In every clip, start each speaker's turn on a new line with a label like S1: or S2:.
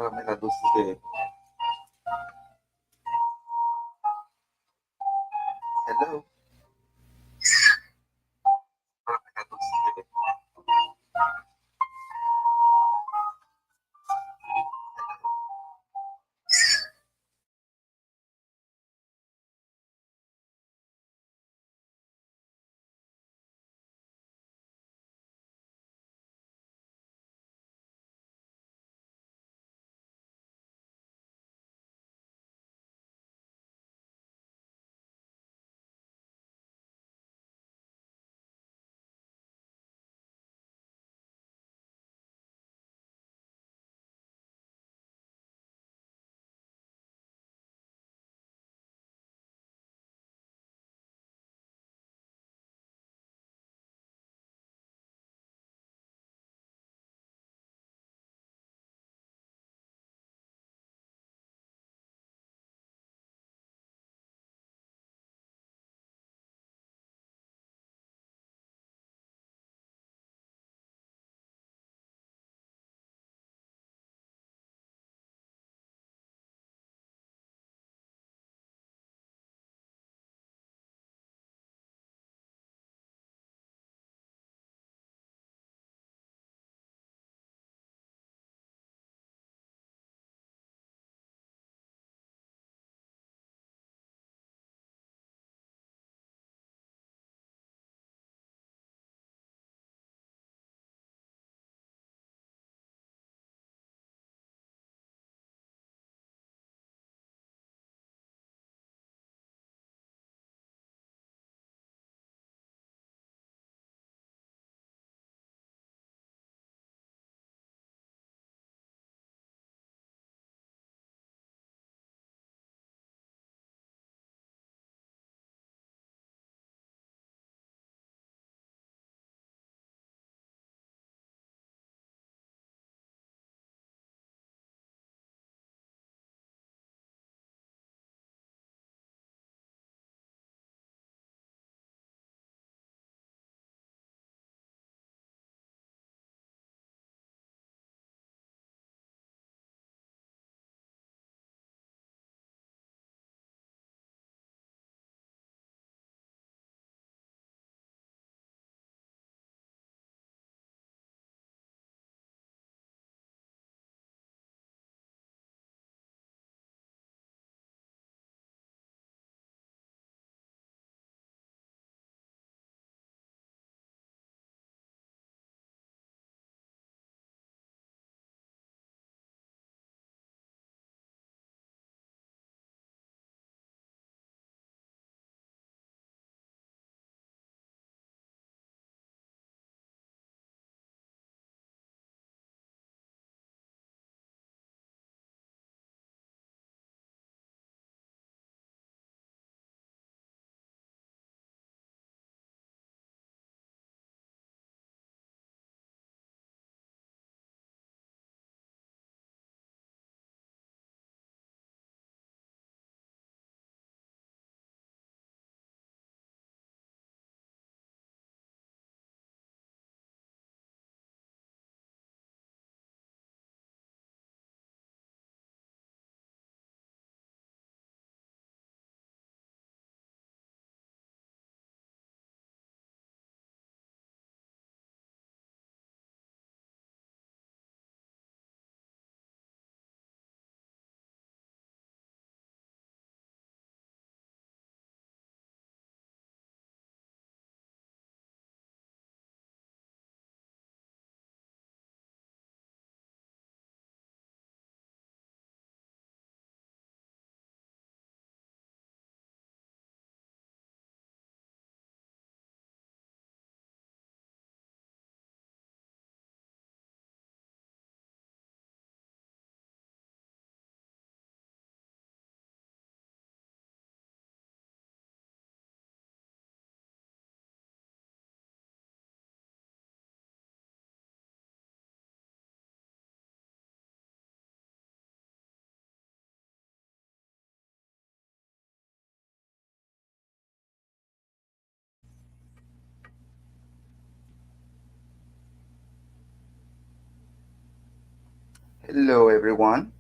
S1: Párame las luces de... Hello. Párame las luces de... Hello, everyone.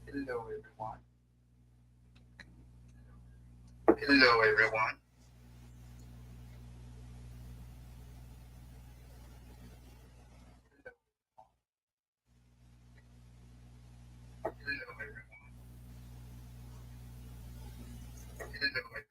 S1: Hello, everyone. Hello, everyone. Hello, everyone. Hello, everyone.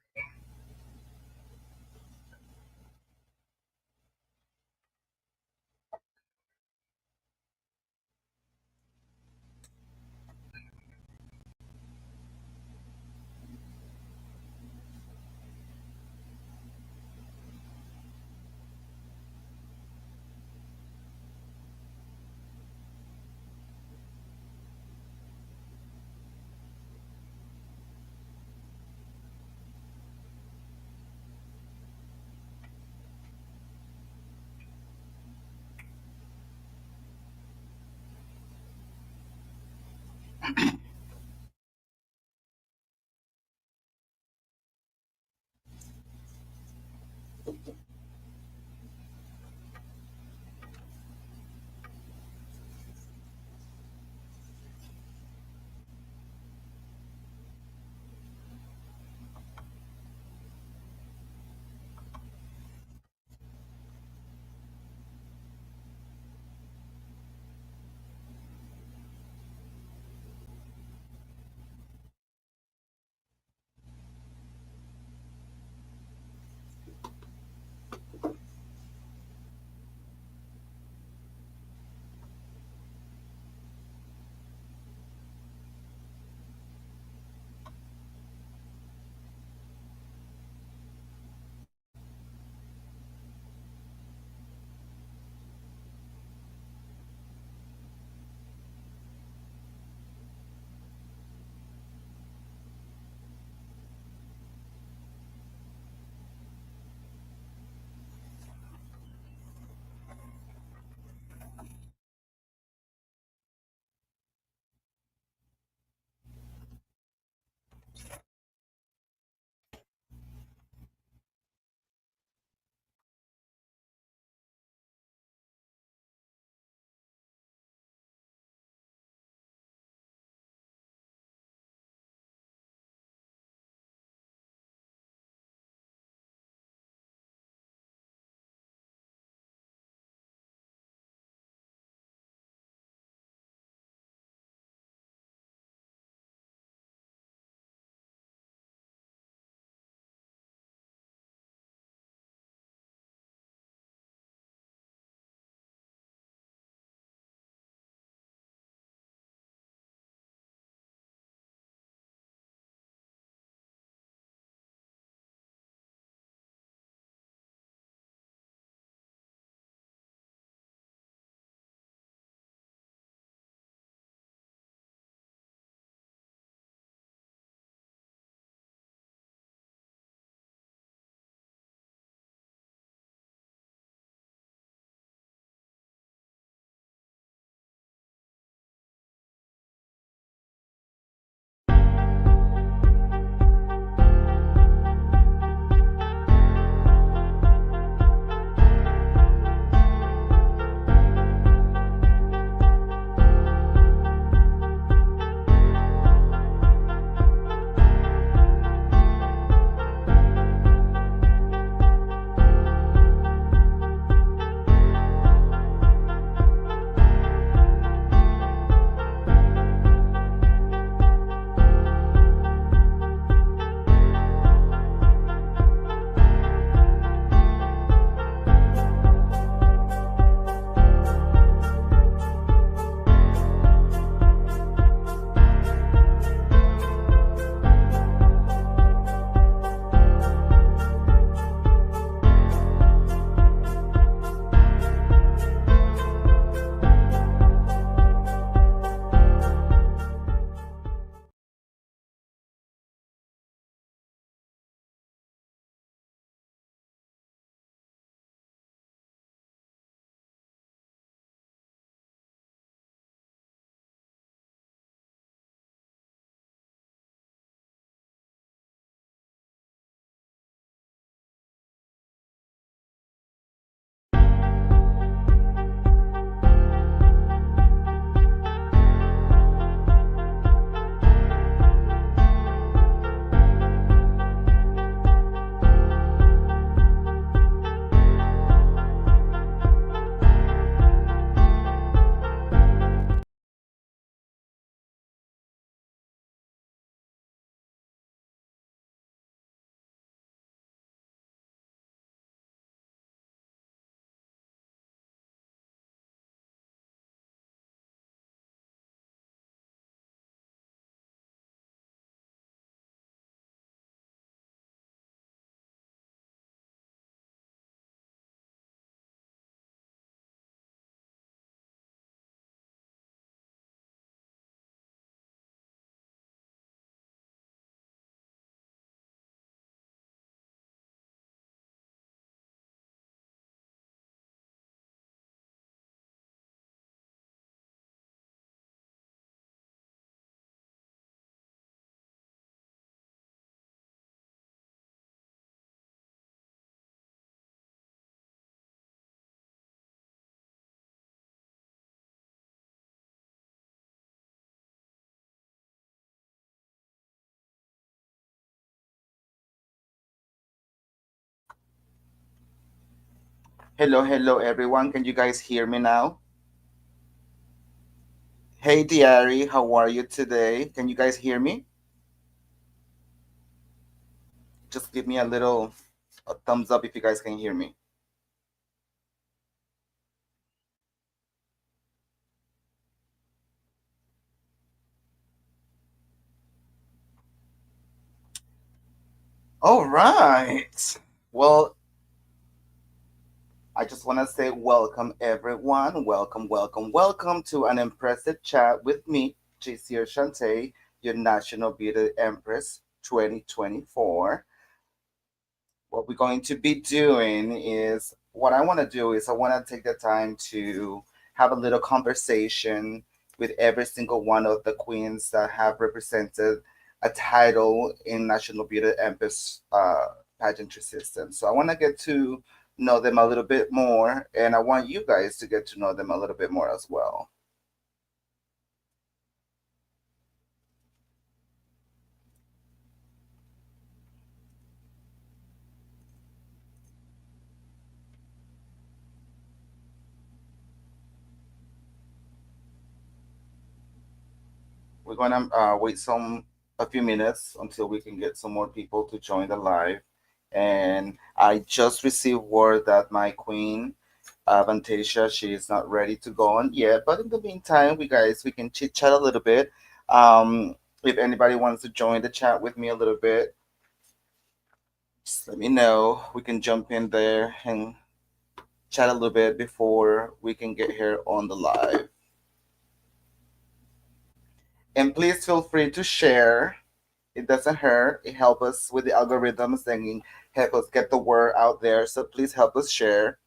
S1: Hello, hello, everyone. Can you guys hear me now? Hey, Diary, how are you today? Can you guys hear me? Just give me a thumbs up if you guys can hear me. All right. Well, I just want to say welcome, everyone. Welcome, welcome, welcome to an impressive chat with me, JC Shante, your National Beauty Empress 2024. What we're going to be doing is what I want to do is I want to take the time to have a little conversation with every single one of the queens that have represented a title in National Beauty Empress pageantry system. So I want to get to know them a little bit more, and I want you guys to get to know them a little bit more as well. We're gonna wait a few minutes until we can get some more people to join the live. And I just received word that my queen, Vantasia, she is not ready to go on yet. But in the meantime, we can chit chat a little bit. If anybody wants to join the chat with me a little bit, just let me know. We can jump in there and chat a little bit before we can get here on the live. And please feel free to share. It doesn't hurt. It helps us with the algorithms and help us get the word out there. So please help us share.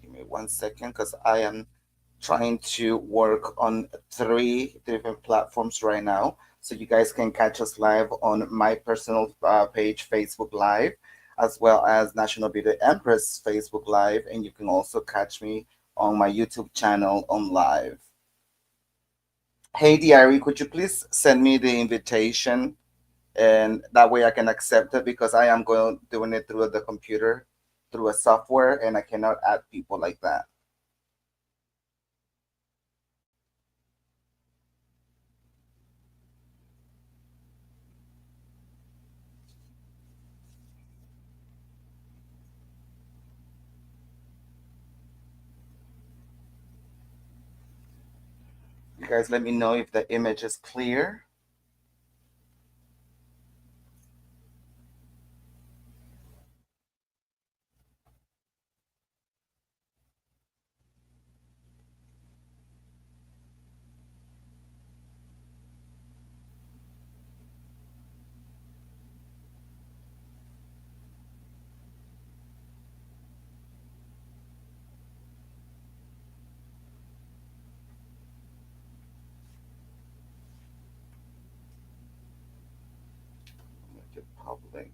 S1: Give me 1 second because I am trying to work on three different platforms right now. So you guys can catch us live on my personal page, Facebook Live, as well as National Beauty Empress Facebook Live. And you can also catch me on my YouTube channel on live. Hey, Diary, could you please send me the invitation and that way I can accept it because I am going doing it through the computer, through a software, and I cannot add people like that. You guys, let me know if the image is clear. Make it public.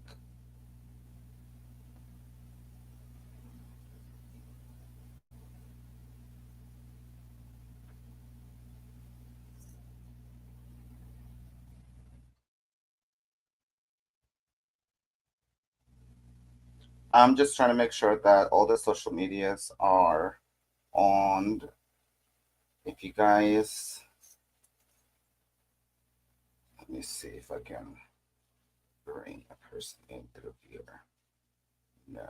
S1: I'm just trying to make sure that all the social medias are on. If you guys, let me see if I can bring a person in through here. No.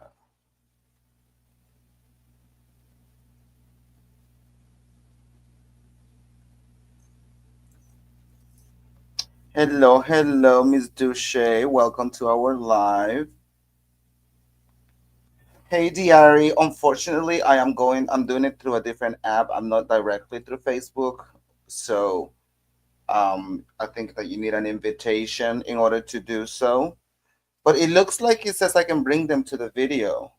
S1: Hello, hello, Miss Duche. Welcome to our live. Hey, Diary. Unfortunately, I'm doing it through a different app. I'm not directly through Facebook. So I think that you need an invitation in order to do so. But it looks like it says I can bring them to the video.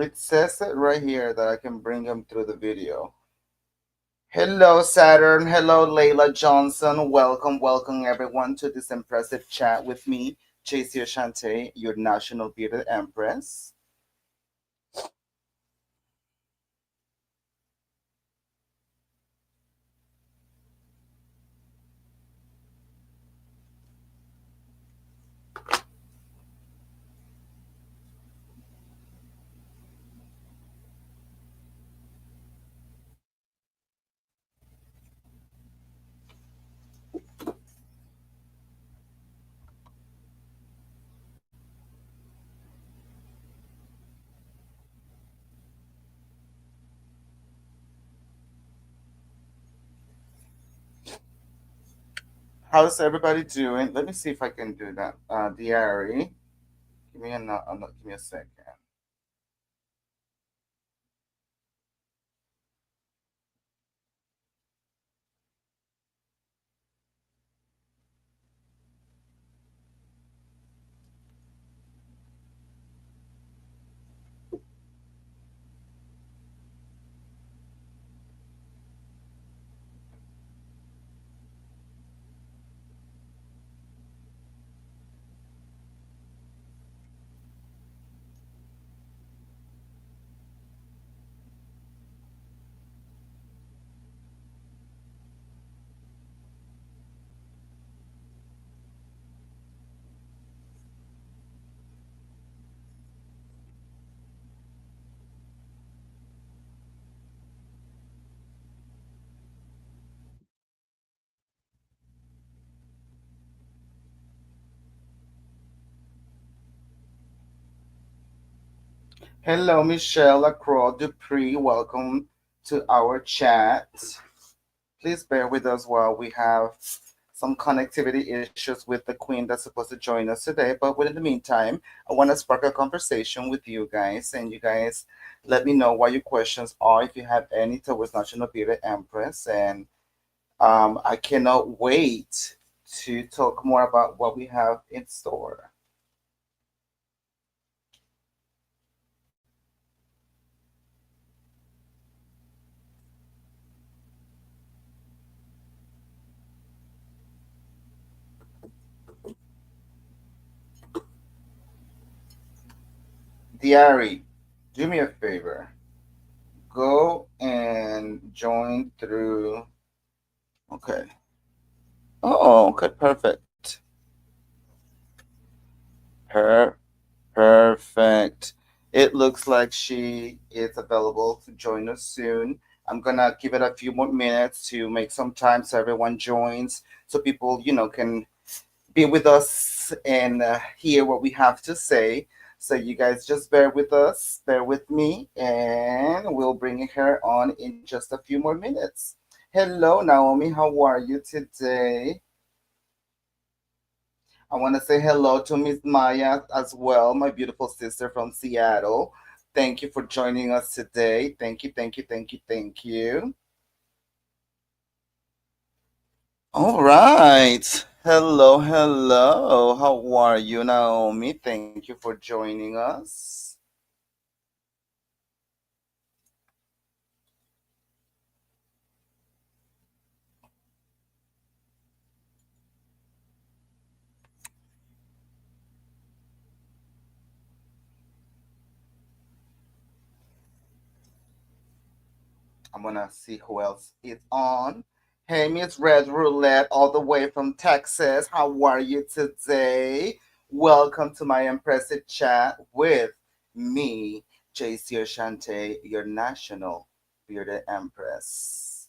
S1: It says it right here that I can bring him through the video. Hello, Saturn. Hello, Layla Johnson. Welcome, welcome everyone to this impressive chat with me, JC Ashante, your National Bearded Empress. How's everybody doing? Let me see if I can do that. Diary, give me a second. Hello, Michelle Lacroix Dupree. Welcome to our chat. Please bear with us while we have some connectivity issues with the queen that's supposed to join us today. But in the meantime, I want to spark a conversation with you guys, and you guys let me know what your questions are if you have any towards National Beauty Empress. And I cannot wait to talk more about what we have in store. Diary, do me a favor. Go and join through. Okay. Oh, okay, perfect. Per Perfect. It looks like she is available to join us soon. I'm gonna give it a few more minutes to make some time so everyone joins, so people, can be with us and hear what we have to say. So you guys just bear with us, bear with me, and we'll bring her on in just a few more minutes. Hello, Naomi. How are you today? I want to say hello to Miss Maya as well, my beautiful sister from Seattle. Thank you for joining us today. Thank you, thank you, thank you, thank you. All right. Hello, hello. How are you, Naomi? Thank you for joining us. I'm gonna see who else is on. Hey, Miss Red Roulette, all the way from Texas. How are you today? Welcome to my impressive chat with me, JC Oshante, your national bearded empress.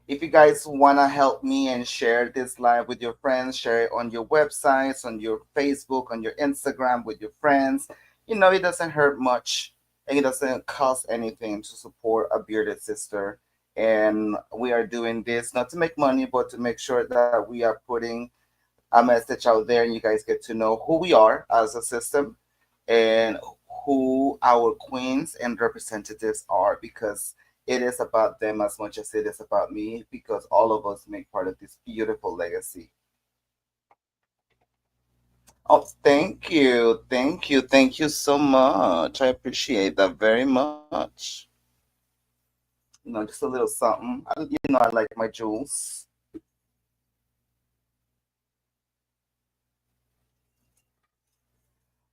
S1: If you guys want to help me and share this live with your friends, share it on your websites, on your Facebook, on your Instagram with your friends. It doesn't hurt much and it doesn't cost anything to support a bearded sister. And we are doing this not to make money, but to make sure that we are putting a message out there and you guys get to know who we are as a system and who our queens and representatives are, because it is about them as much as it is about me, because all of us make part of this beautiful legacy. Oh, thank you. Thank you. Thank you so much. I appreciate that very much. Just a little something. I like my jewels.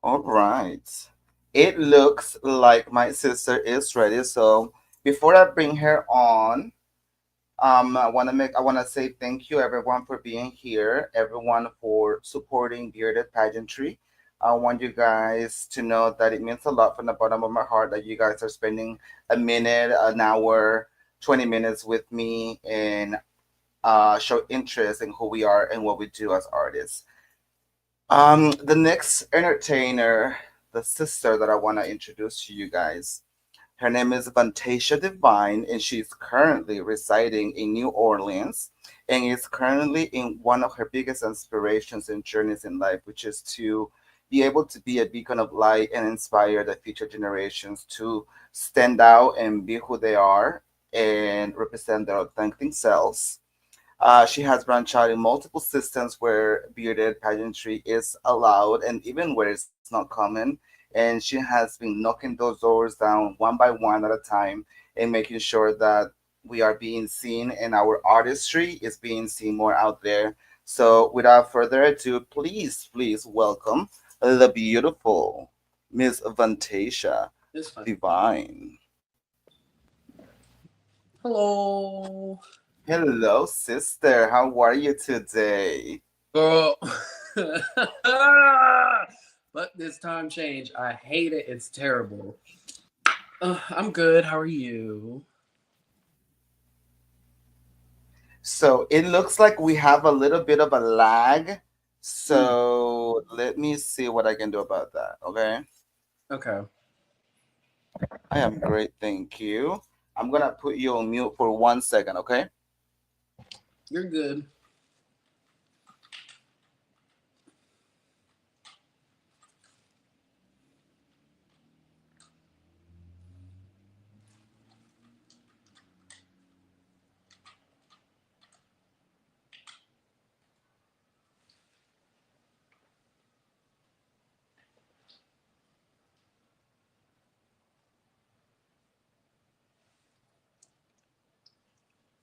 S1: All right. It looks like my sister is ready. So before I bring her on, I want to say thank you everyone for being here, everyone for supporting Bearded Pageantry. I want you guys to know that it means a lot from the bottom of my heart that you guys are spending a minute, an hour, 20 minutes with me and show interest in who we are and what we do as artists. The next entertainer, the sister that I want to introduce to you guys, her name is Vantasia Divine, and she's currently residing in New Orleans and is currently in one of her biggest inspirations and journeys in life, which is to be able to be a beacon of light and inspire the future generations to stand out and be who they are and represent their authentic selves. She has branched out in multiple systems where bearded pageantry is allowed and even where it's not common. And she has been knocking those doors down one by one at a time and making sure that we are being seen and our artistry is being seen more out there. So, without further ado, please welcome the beautiful Miss Vantasia
S2: It's fine.
S1: Divine.
S2: Hello,
S1: Hello, sister. How are you today?
S2: girl. But this time change. I hate it. It's terrible. I'm good. How are you?
S1: So it looks like we have a little bit of a lag.
S2: Mm,
S1: So let me see what I can do about that. Okay.
S2: okay,
S1: I am great. Thank you. I'm going to put you on mute for 1 second. Okay.
S2: you're good.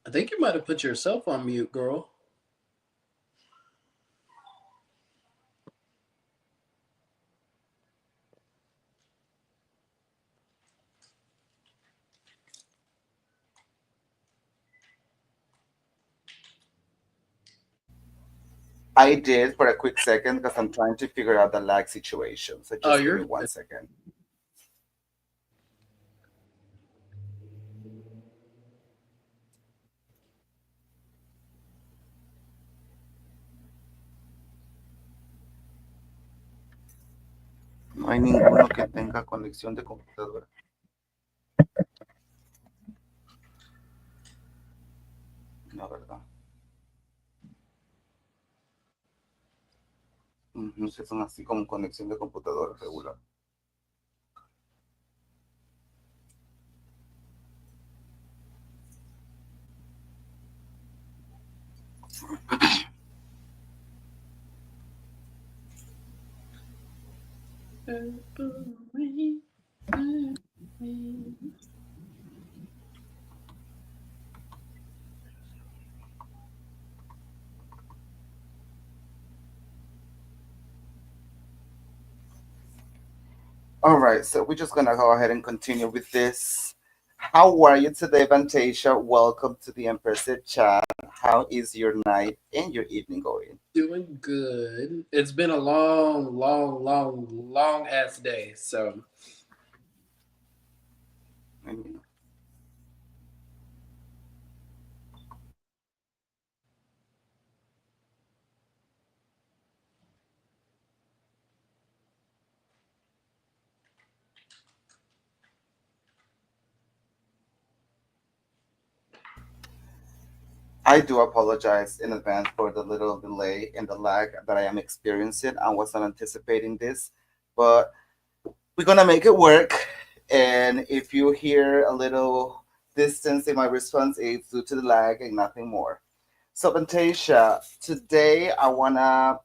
S2: I think you might have put yourself on mute, girl.
S1: I did for a quick second because I'm trying to figure out the lag situation. So
S2: Oh,
S1: just give me
S2: you're
S1: one
S2: good.
S1: second. No hay ninguno que tenga conexión de computadora. No, ¿verdad? Ujú, que son así como conexión de computadora regular. All right, so we're just gonna go ahead and continue with this. How are you today, Vantasia? Welcome to the Impressive Chat. How is your night and your evening going?
S2: Doing good. It's been a long ass day. So
S1: I mean, I do apologize in advance for the little delay and the lag that I am experiencing. I wasn't anticipating this, but we're gonna make it work. And if you hear a little distance in my response, it's due to the lag and nothing more. So, Vantasia, today I wanna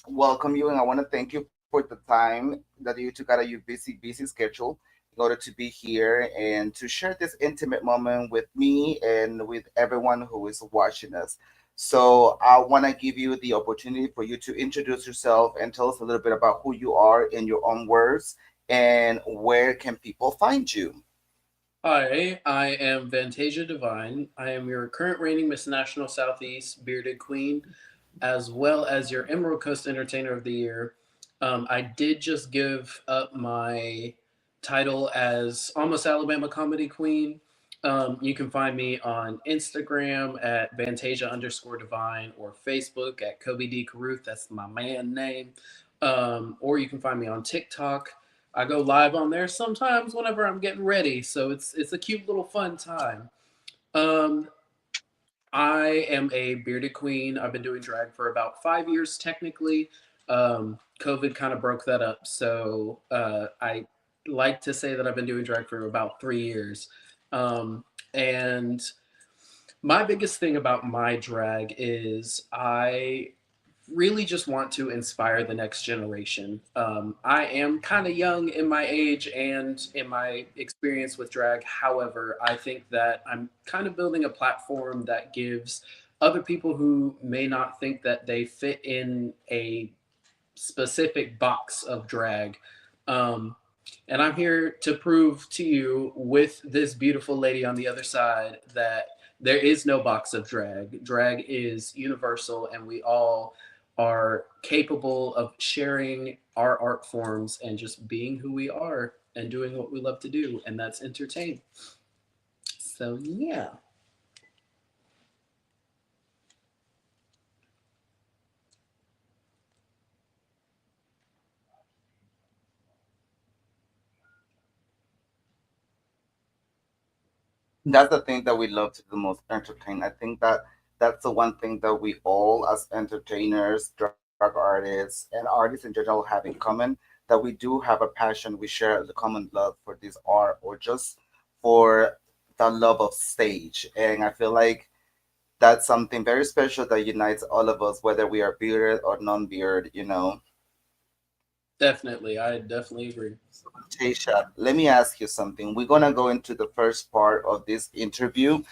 S1: welcome you, and I want to thank you for the time that you took out of your busy schedule in order to be here and to share this intimate moment with me and with everyone who is watching us. So I want to give you the opportunity for you to introduce yourself and tell us a little bit about who you are in your own words and where can people find you.
S2: Hi, I am Vantasia Divine. I am your current reigning Miss National Southeast Bearded Queen, as well as your Emerald Coast Entertainer of the Year. I did just give up my title as Almost Alabama Comedy Queen. You can find me on Instagram at Vantasia underscore Divine or Facebook at Kobe D. Caruth. That's my man name. Or you can find me on TikTok. I go live on there sometimes whenever I'm getting ready, so it's a cute little fun time. Um, I am a bearded queen. I've been doing drag for about 5 years technically. COVID kind of broke that up, so I like to say that I've been doing drag for about 3 years. And my biggest thing about my drag is I really just want to inspire the next generation. I am kind of young in my age and in my experience with drag. However, I think that I'm kind of building a platform that gives other people who may not think that they fit in a specific box of drag. Um, and I'm here to prove to you, with this beautiful lady on the other side, that there is no box of drag. Drag is universal, and we all are capable of sharing our art forms and just being who we are and doing what we love to do, and that's entertain. So, yeah.
S1: That's the thing that we love to do the most, entertain. I think that that's the one thing that we all as entertainers, drug artists, and artists in general have in common, that we do have a passion. We share the common love for this art, or just for the love of stage. And I feel like that's something very special that unites all of us, whether we are bearded or non-beard.
S2: Definitely. I definitely agree.
S1: Tasha, let me ask you something. We're gonna go into the first part of this interview,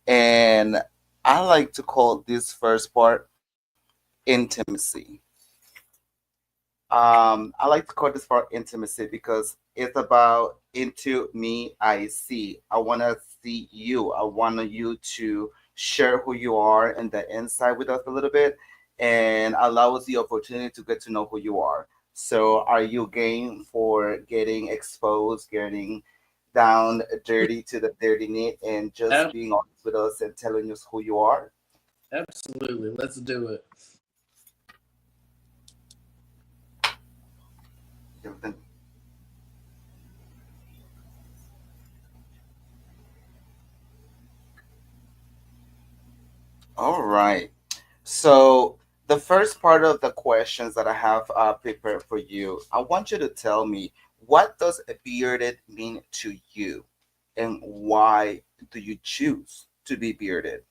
S1: and I like to call this first part intimacy. I like to call this part intimacy because it's about into me. I see. I want to see you. I want you to share who you are and the inside with us a little bit, and allow us the opportunity to get to know who you are. So, are you game for getting exposed, getting down dirty to the dirty knit, and just
S2: Ab-
S1: being honest with us and telling us who you are?
S2: Absolutely. Let's do it.
S1: Everything. All right. So the first part of the questions that I have prepared for you, I want you to tell me, what does a bearded mean to you, and why do you choose to be bearded?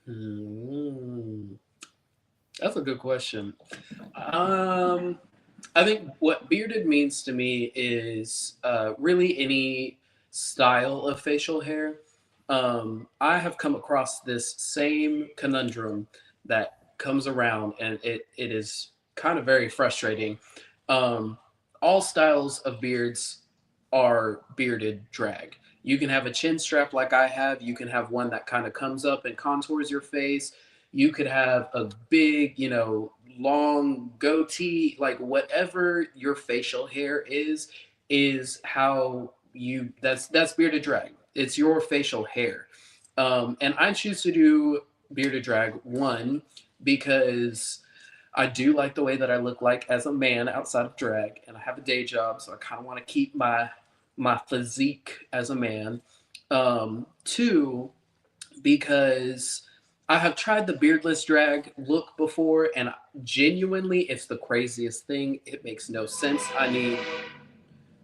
S2: Hmm. That's a good question. Um, I think what bearded means to me is really any style of facial hair. I have come across this same conundrum that comes around, and it is kind of very frustrating. Um, all styles of beards are bearded drag. You can have a chin strap like I have. You can have one that kind of comes up and contours your face. You could have a big, long goatee. Like whatever your facial hair is how you. That's bearded drag. It's your facial hair, and I choose to do bearded drag one because I do like the way that I look like as a man outside of drag, and I have a day job, so I kind of want to keep my physique as a man. Two, because I have tried the beardless drag look before, and genuinely, it's the craziest thing. It makes no sense. I need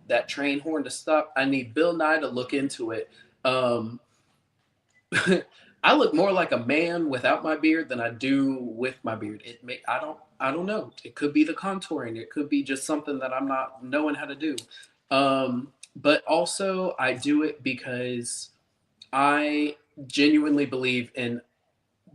S2: that train horn to stop. I need Bill Nye to look into it. Um, I look more like a man without my beard than I do with my beard. I don't know. It could be the contouring. It could be just something that I'm not knowing how to do. But also I do it because I genuinely believe in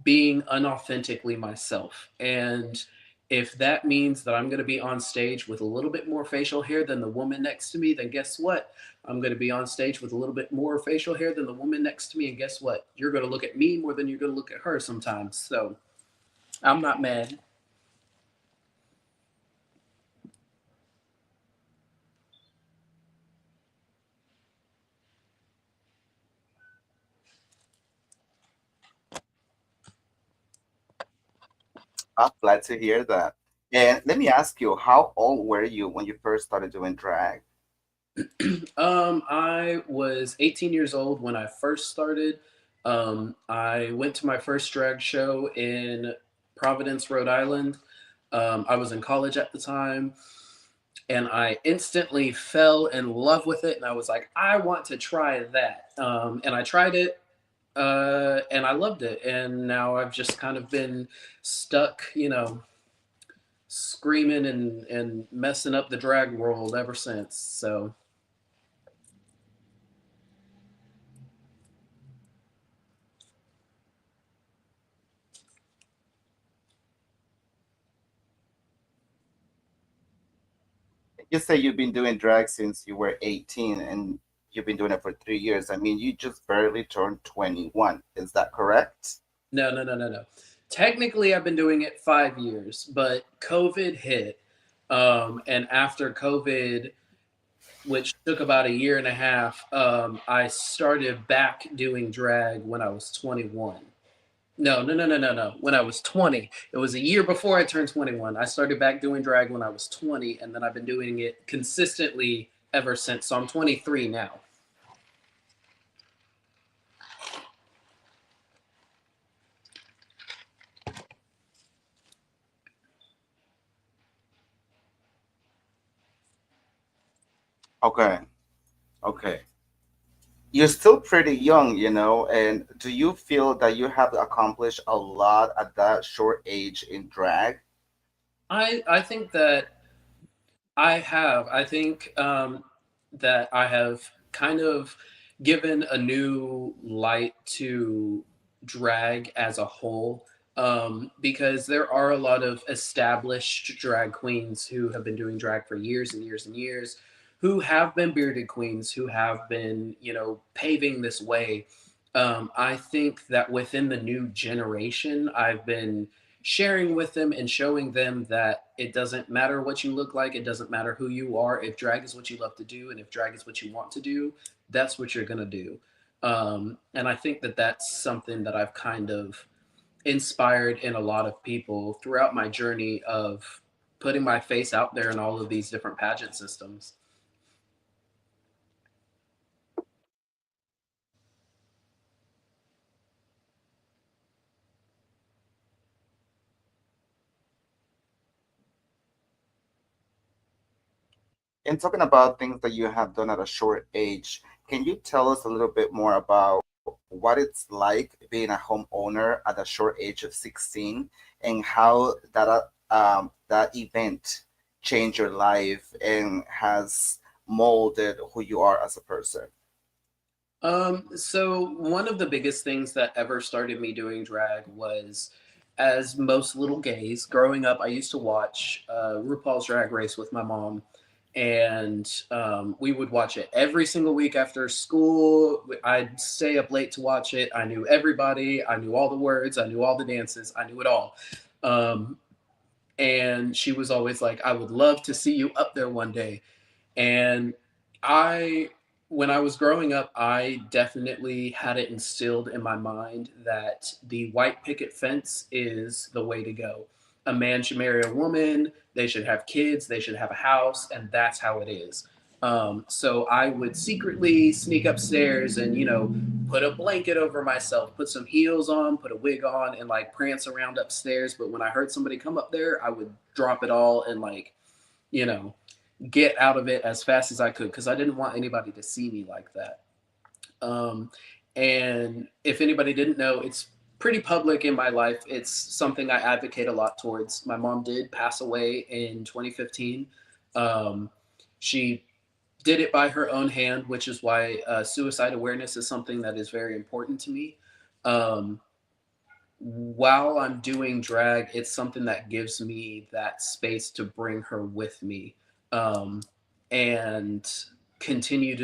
S2: being unauthentically myself. And if that means that I'm going to be on stage with a little bit more facial hair than the woman next to me, then guess what? I'm going to be on stage with a little bit more facial hair than the woman next to me. And guess what? You're going to look at me more than you're going to look at her sometimes. So I'm not mad.
S1: I'm glad to hear that. And let me ask you, how old were you when you first started doing drag?
S2: I was 18 years old when I first started. I went to my first drag show in Providence, Rhode Island. I was in college at the time, and I instantly fell in love with it. And I was like, I want to try that. And I tried it, and I loved it. And now I've just kind of been stuck, screaming and messing up the drag world ever since. So
S1: You say you've been doing drag since you were 18 and you've been doing it for 3 years. I mean, you just barely turned 21. Is that correct?
S2: no, no, no, no, no. Technically, I've been doing it 5 years, but COVID hit. And after COVID, which took about a year and a half, I started back doing drag when I was 21. No, no, no, no, no, no. When I was 20. It was a year before I turned 21. I started back doing drag when I was 20, and then I've been doing it consistently ever since. So I'm 23 now.
S1: Okay. Okay. You're still pretty young, and do you feel that you have accomplished a lot at that short age in drag?
S2: I think that I have. I think that I have kind of given a new light to drag as a whole, because there are a lot of established drag queens who have been doing drag for years and years and years, who have been bearded queens, who have been, paving this way. I think that within the new generation, I've been sharing with them and showing them that it doesn't matter what you look like, it doesn't matter who you are. If drag is what you love to do, and if drag is what you want to do, that's what you're gonna do. And I think that that's something that I've kind of inspired in a lot of people throughout my journey of putting my face out there in all of these different pageant systems.
S1: And talking about things that you have done at a short age, can you tell us a little bit more about what it's like being a homeowner at a short age of 16 and how that event changed your life and has molded who you are as a person?
S2: So one of the biggest things that ever started me doing drag was, as most little gays, growing up, I used to watch RuPaul's Drag Race with my mom, and we would watch it every single week after school. I'd stay up late to watch it. I knew everybody. I knew all the words. I knew all the dances. I knew it all. Um, and she was always like, "I would love to see you up there one day." And I, when I was growing up, I definitely had it instilled in my mind that the white picket fence is the way to go. A man should marry a woman, they should have kids, they should have a house, and that's how it is. So I would secretly sneak upstairs and, put a blanket over myself, put some heels on, put a wig on, and like prance around upstairs. But when I heard somebody come up there, I would drop it all and, like, you know, get out of it as fast as I could because I didn't want anybody to see me like that. Um, And if anybody didn't know, it's pretty public in my life. It's something I advocate a lot towards. My mom did pass away in 2015. Um, she did it by her own hand, which is why suicide awareness is something that is very important to me. Um, while I'm doing drag, it's something that gives me that space to bring her with me, um, and continue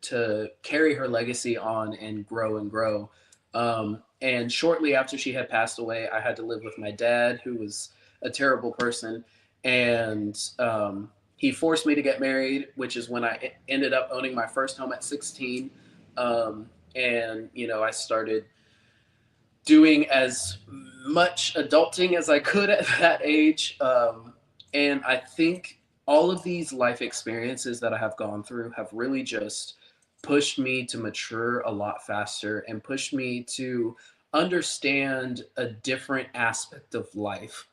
S2: to carry her legacy on and grow and grow. And shortly after she had passed away, I had to live with my dad, who was a terrible person, and he forced me to get married, which is when I ended up owning my first home at 16. Um, and I started doing as much adulting as I could at that age. And I think all of these life experiences that I have gone through have really just pushed me to mature a lot faster and pushed me to understand a different aspect of life.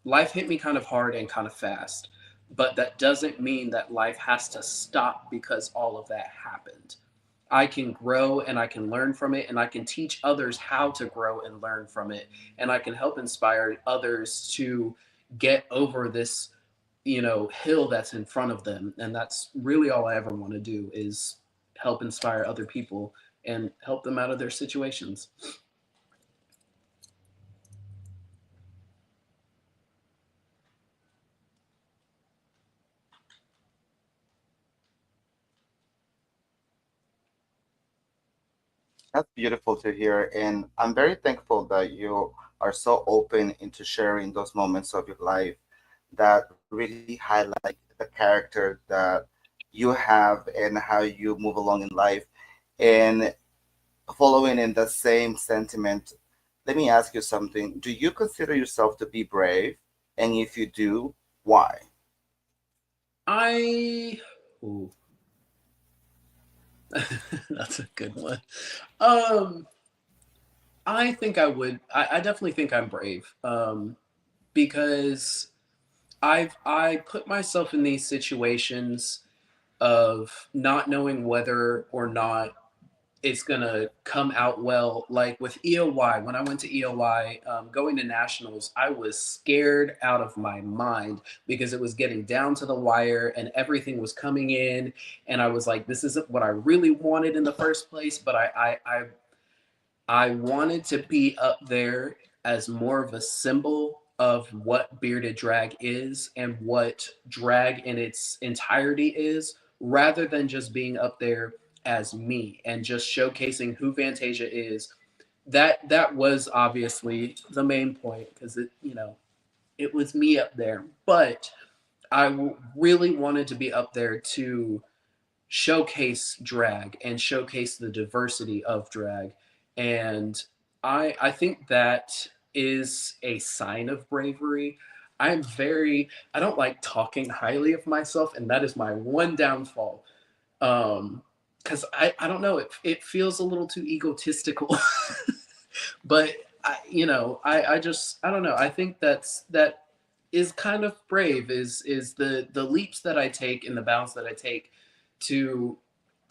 S2: Life hit me kind of hard and kind of fast, but that doesn't mean that life has to stop because all of that happened. I can grow and I can learn from it, and I can teach others how to grow and learn from it, and I can help inspire others to get over this hill that's in front of them. And that's really all I ever want to do, is help inspire other people and help them out of their situations.
S1: That's beautiful to hear. And I'm very thankful that you are so open into sharing those moments of your life that really highlight the character that you have and how you move along in life. And following in the same sentiment, let me ask you something. Do you consider yourself to be brave? And if you do, why?
S2: I Ooh, that's a good one. Um, I think I would. I definitely think I'm brave. Because I put myself in these situations of not knowing whether or not it's gonna come out well. Like with EOY, when I went to EOY, going to nationals, I was scared out of my mind because it was getting down to the wire and everything was coming in, and I was like, "This isn't what I really wanted in the first place." But I wanted to be up there as more of a symbol of what bearded drag is and what drag in its entirety is, rather than just being up there as me and just showcasing who Fantasia is. That was obviously the main point, because it was me up there, but really wanted to be up there to showcase drag and showcase the diversity of drag. And I think that is a sign of bravery. I don't like talking highly of myself, and that is my one downfall. Because I don't know, it feels a little too egotistical. But I just, I don't know, I think that is kind of brave, is the leaps that I take and the bounds that I take to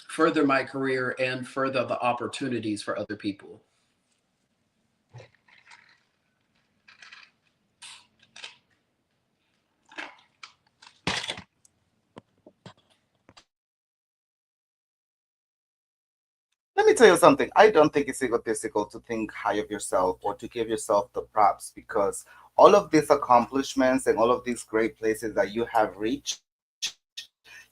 S2: further my career and further the opportunities for other people.
S1: Let me tell you something. I don't think it's egotistical to think high of yourself or to give yourself the props, because all of these accomplishments and all of these great places that you have reached,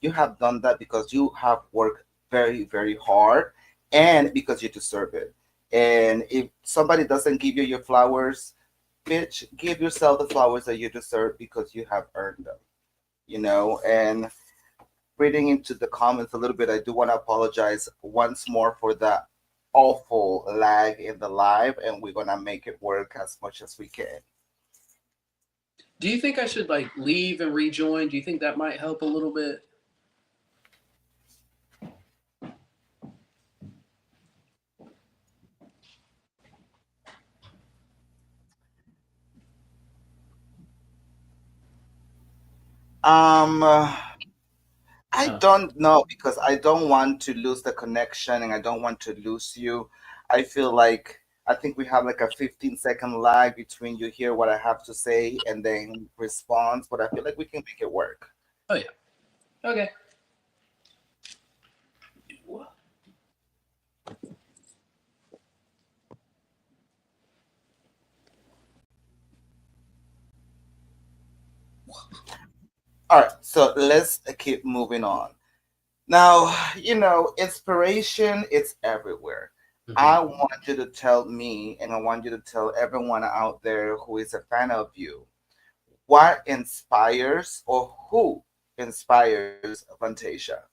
S1: you have done that because you have worked very, very hard and because you deserve it. And if somebody doesn't give you your flowers, bitch, give yourself the flowers that you deserve because you have earned them, And reading into the comments a little bit, I do want to apologize once more for the awful lag in the live, and we're gonna make it work as much as we can.
S2: Do you think I should like leave and rejoin? Do you think that might help a little bit?
S1: Um, I
S2: Uh,
S1: don't know because I don't want to lose the connection and I don't want to lose you. I feel like I think we have like a 15-second lag between you hear what I have to say and then response, but I feel like we can make it work.
S2: oh yeah. Okay.
S1: All right, so let's keep moving on. Now, inspiration, it's everywhere.
S2: Hmm.
S1: I want you to tell me, and I want you to tell everyone out there who is a fan of you, what inspires or who inspires Fantasia?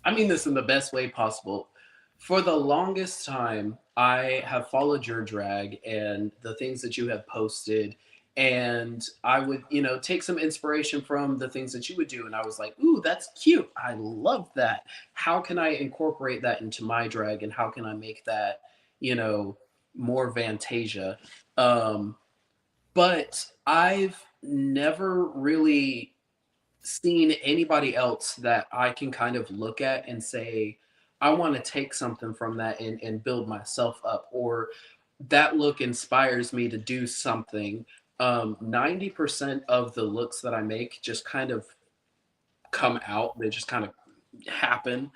S2: I mean this in the best way possible. For the longest time, I have followed your drag and the things that you have posted. And I would, take some inspiration from the things that you would do. And I was like, ooh, that's cute. I love that. How can I incorporate that into my drag? And how can I make that, you know, more Fantasia? Um, but I've never really seen anybody else that I can kind of look at and say, I want to take something from that and build myself up, or that look inspires me to do something. 90% of the looks that I make just kind of come out, they just kind of happen.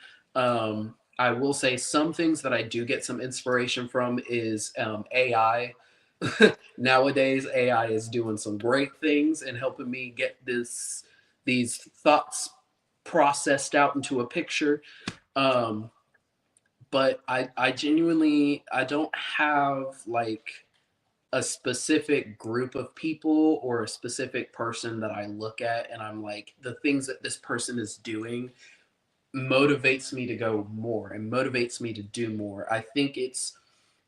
S2: I will say some things that I do get some inspiration from is AI. Nowadays, AI is doing some great things and helping me get these thoughts processed out into a picture. Um, but I genuinely I don't have like a specific group of people or a specific person that I look at and I'm like the things that this person is doing motivates me to go more and motivates me to do more. I think it's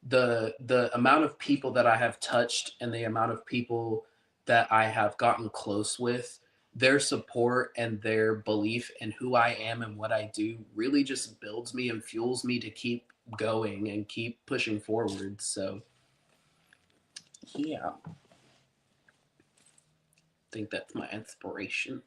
S2: the amount of people that I have touched and the amount of people that I have gotten close with, their support and their belief in who I am and what I do really just builds me and fuels me to keep going and keep pushing forward. So, yeah, I think that's my inspiration.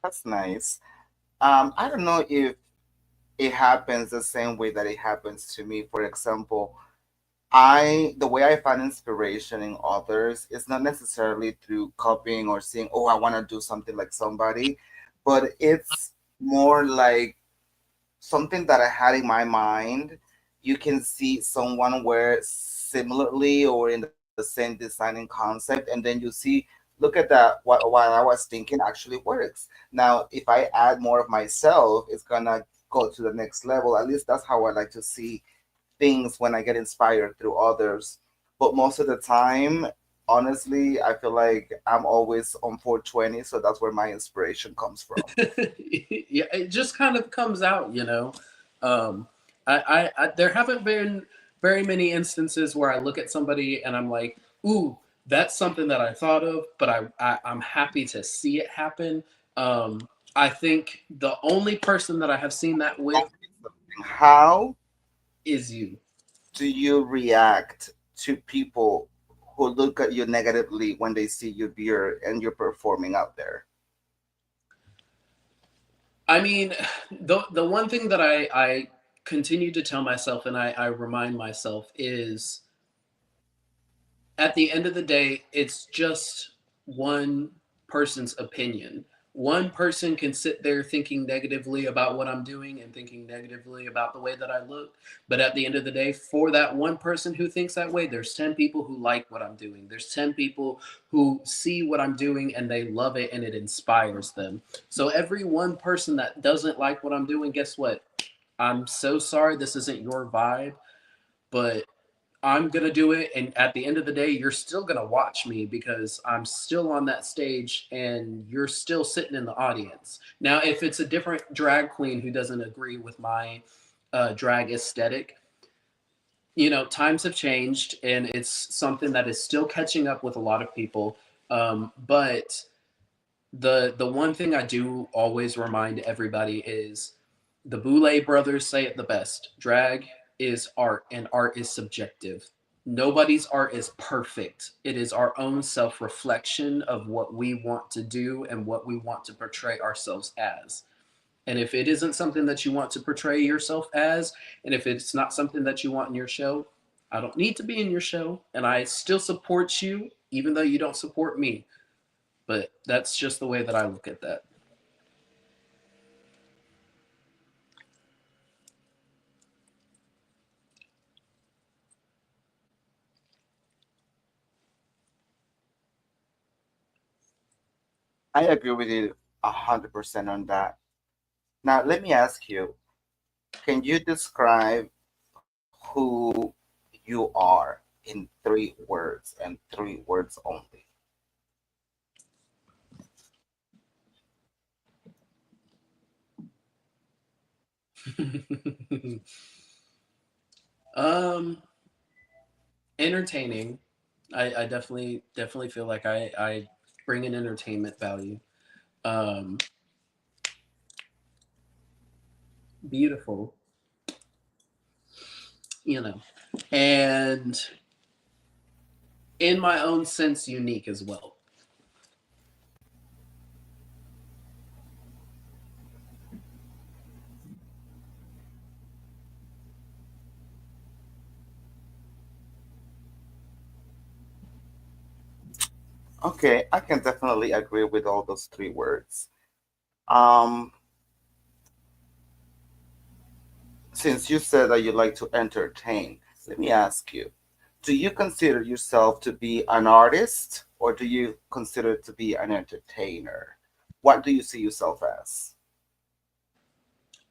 S1: That's nice. I don't know if it happens the same way that it happens to me. For example, the way I find inspiration in others is not necessarily through copying or seeing, oh, I want to do something like somebody, but it's more like something that I had in my mind. You can see someone wear similarly or in the same designing concept, and then you see, look at that. What I was thinking actually works. Now, if I add more of myself, it's gonna go to the next level. At least that's how I like to see things when I get inspired through others. But most of the time, honestly, I feel like I'm always on 420, so that's where my inspiration comes from.
S2: Yeah, it just kind of comes out. Um, there haven't been very many instances where I look at somebody and I'm like, ooh, that's something that I thought of, but I'm happy to see it happen. Um, I think the only person that I have seen that with
S1: How
S2: is you.
S1: do you react to people who look at you negatively when they see you beer and you're performing out there?
S2: I mean, the one thing that I continue to tell myself and I remind myself is at the end of the day, it's just one person's opinion. One person can sit there thinking negatively about what I'm doing and thinking negatively about the way that I look. But at the end of the day, for that one person who thinks that way, there's 10 people who like what I'm doing. There's 10 people who see what I'm doing and they love it and it inspires them. So every one person that doesn't like what I'm doing, guess what? I'm so sorry this isn't your vibe, but I'm gonna do it, and at the end of the day, you're still gonna watch me because I'm still on that stage, and you're still sitting in the audience. Now, if it's a different drag queen who doesn't agree with my drag aesthetic, times have changed, and it's something that is still catching up with a lot of people. But The one thing I do always remind everybody is the Boulay brothers say it the best. Drag is art, and art is subjective. Nobody's art is perfect. It is our own self reflection of what we want to do and what we want to portray ourselves as. And if it isn't something that you want to portray yourself as, and if it's not something that you want in your show, I don't need to be in your show. And I still support you, even though you don't support me. But that's just the way that I look at that.
S1: I agree with you 100% on that. Now, let me ask you, can you describe who you are in 3 words and 3 words only?
S2: um, Entertaining. I definitely feel like I bring an entertainment value. Um, Beautiful, you know, and in my own sense, unique as well.
S1: Okay, I can definitely agree with all those 3 words. Um, since you said that you like to entertain, let me ask you, do you consider yourself to be an artist or do you consider to be an entertainer? What do you see yourself as?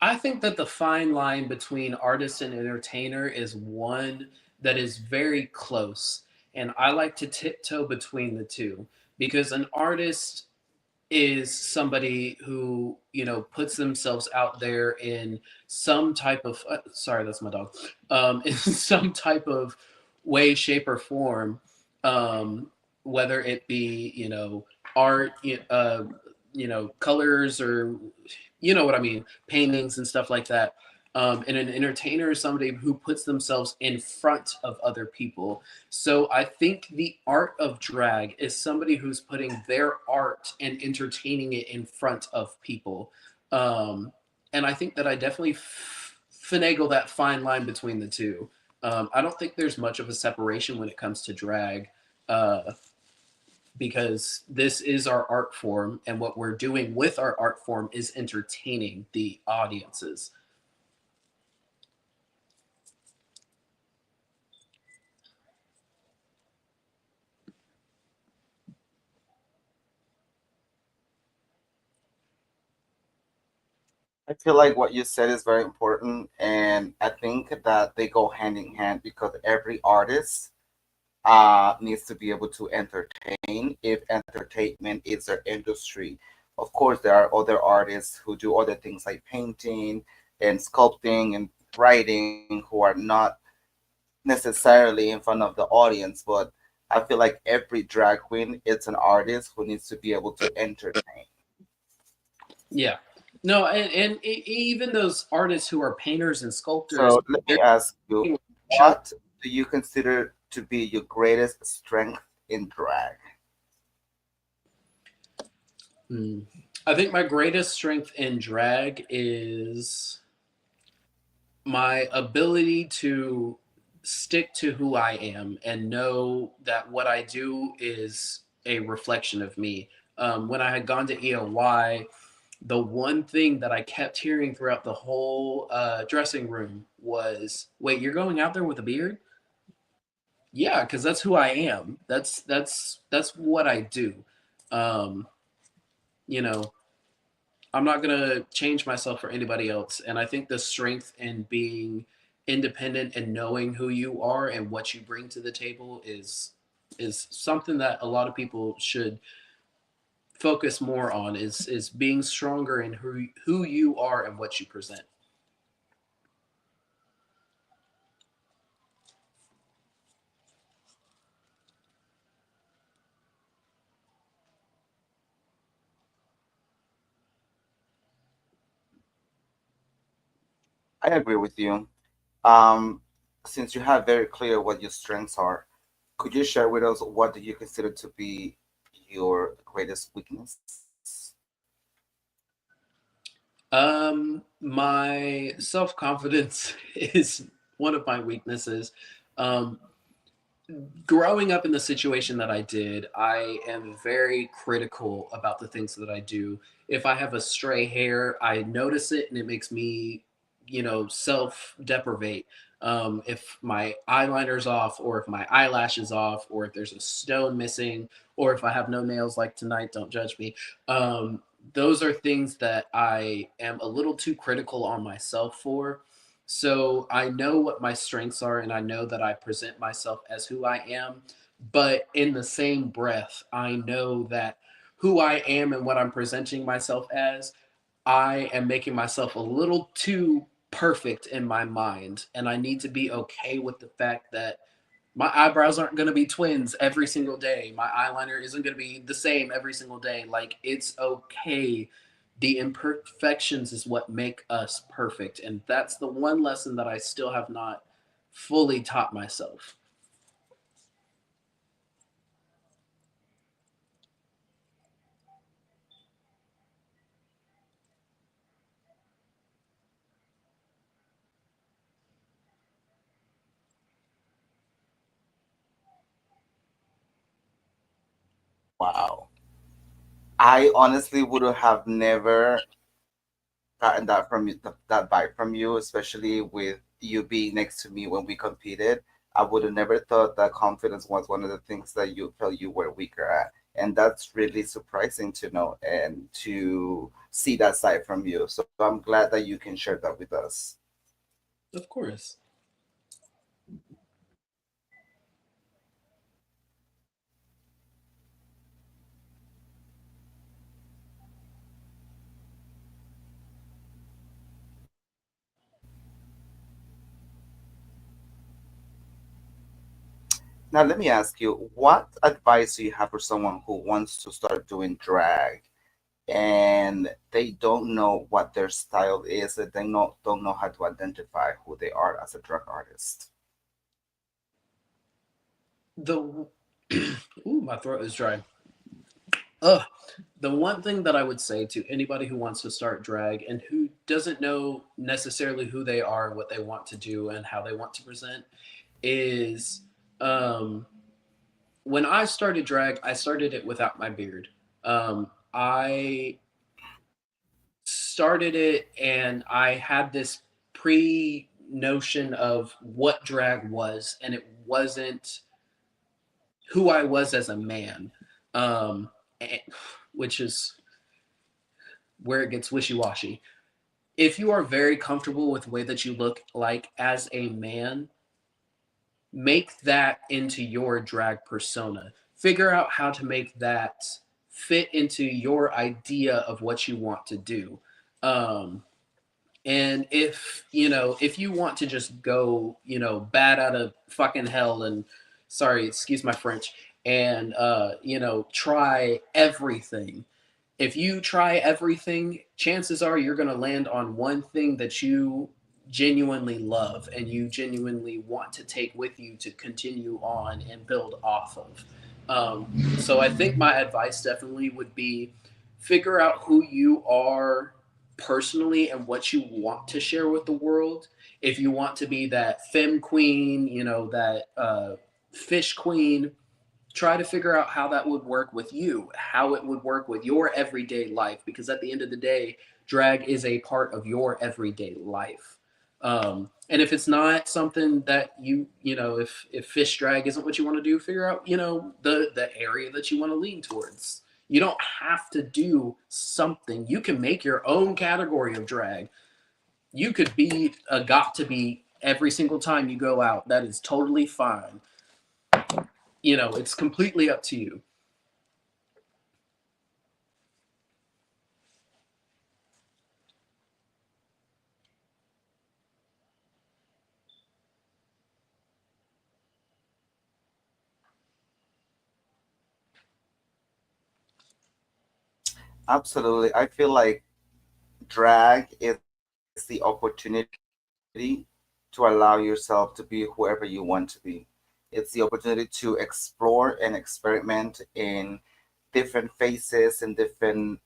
S2: I think that the fine line between artist and entertainer is one that is very close. And I like to tiptoe between the two because an artist is somebody who, puts themselves out there in some type of, sorry, that's my dog, in some type of way, shape, or form, um, whether it be, art, colors, or you know what I mean, paintings and stuff like that. And an entertainer is somebody who puts themselves in front of other people. So I think the art of drag is somebody who's putting their art and entertaining it in front of people. Um, and I think that I definitely finagle that fine line between the two. I don't think there's much of a separation when it comes to drag. Uh, because this is our art form, and what we're doing with our art form is entertaining the audiences.
S1: I feel like what you said is very important, and I think that they go hand in hand because every artist needs to be able to entertain if entertainment is their industry. Of course, there are other artists who do other things like painting and sculpting and writing who are not necessarily in front of the audience, but I feel like every drag queen is an artist who needs to be able to entertain.
S2: Yeah. No, and even those artists who are painters and sculptors,
S1: So let
S2: they're
S1: me ask you,
S2: show.
S1: what do you consider to be your greatest strength in drag?
S2: Hmm. I think my greatest strength in drag is my ability to stick to who I am and know that what I do is a reflection of me. When I had gone to EOY, the one thing that I kept hearing throughout the whole dressing room was, "Wait, you're going out there with a beard?" Yeah, because that's who I am. That's what I do. Um, you know, I'm not gonna change myself for anybody else. And I think the strength in being independent and knowing who you are and what you bring to the table is something that a lot of people should focus more on. Is being stronger in who you are and what you present.
S1: I agree with you. Um, since you have very clear what your strengths are, could you share with us what do you consider to be your greatest weakness?
S2: My self confidence is one of my weaknesses. Um, Growing up in the situation that I did, I am very critical about the things that I do. If I have a stray hair, I notice it and it makes me, self deprecate. If my eyeliner's off, or if my eyelash is off, or if there's a stone missing, or if I have no nails like tonight, don't judge me. Those are things that I am a little too critical on myself for. So I know what my strengths are and I know that I present myself as who I am. But in the same breath, I know that who I am and what I'm presenting myself as, I am making myself a little too perfect in my mind. And I need to be okay with the fact that my eyebrows aren't going to be twins every single day. My eyeliner isn't going to be the same every single day. Like, it's okay. The imperfections is what make us perfect. And that's the one lesson that I still have not fully taught myself.
S1: Wow. I honestly would have never gotten that from you, that vibe from you, especially with you being next to me when we competed. I would have never thought that confidence was one of the things that you felt you were weaker at. And that's really surprising to know and to see that side from you. So I'm glad that you can share that with us.
S2: Of course.
S1: Now, let me ask you, what advice do you have for someone who wants to start doing drag and they don't know what their style is, and they don't know how to identify who they are as a drag artist?
S2: The ooh, my throat is dry. Ugh. The one thing that I would say to anybody who wants to start drag and who doesn't know necessarily who they are, what they want to do, and how they want to present is, um, when I started drag, I started it without my beard. I started it and I had this pre notion of what drag was, and it wasn't who I was as a man, um, which is where it gets wishy washy. If you are very comfortable with the way that you look like as a man, make that into your drag persona. Figure out how to make that fit into your idea of what you want to do. Um, and if you want to just go, bad out of fucking hell and sorry, excuse my French, and try everything, if you try everything, chances are you're going to land on one thing that you genuinely love and you genuinely want to take with you to continue on and build off of. So I think my advice definitely would be figure out who you are personally and what you want to share with the world. If you want to be that femme queen, that fish queen, try to figure out how that would work with you, how it would work with your everyday life, because at the end of the day, drag is a part of your everyday life. And if it's not something that if fish drag isn't what you want to do, figure out the area that you want to lean towards. You don't have to do something. You can make your own category of drag. You could be a got to be every single time you go out. That is totally fine. It's completely up to you.
S1: Absolutely. I feel like drag is the opportunity opportunity to allow yourself to be whoever you want to be. It's the opportunity to explore and experiment in different faces and different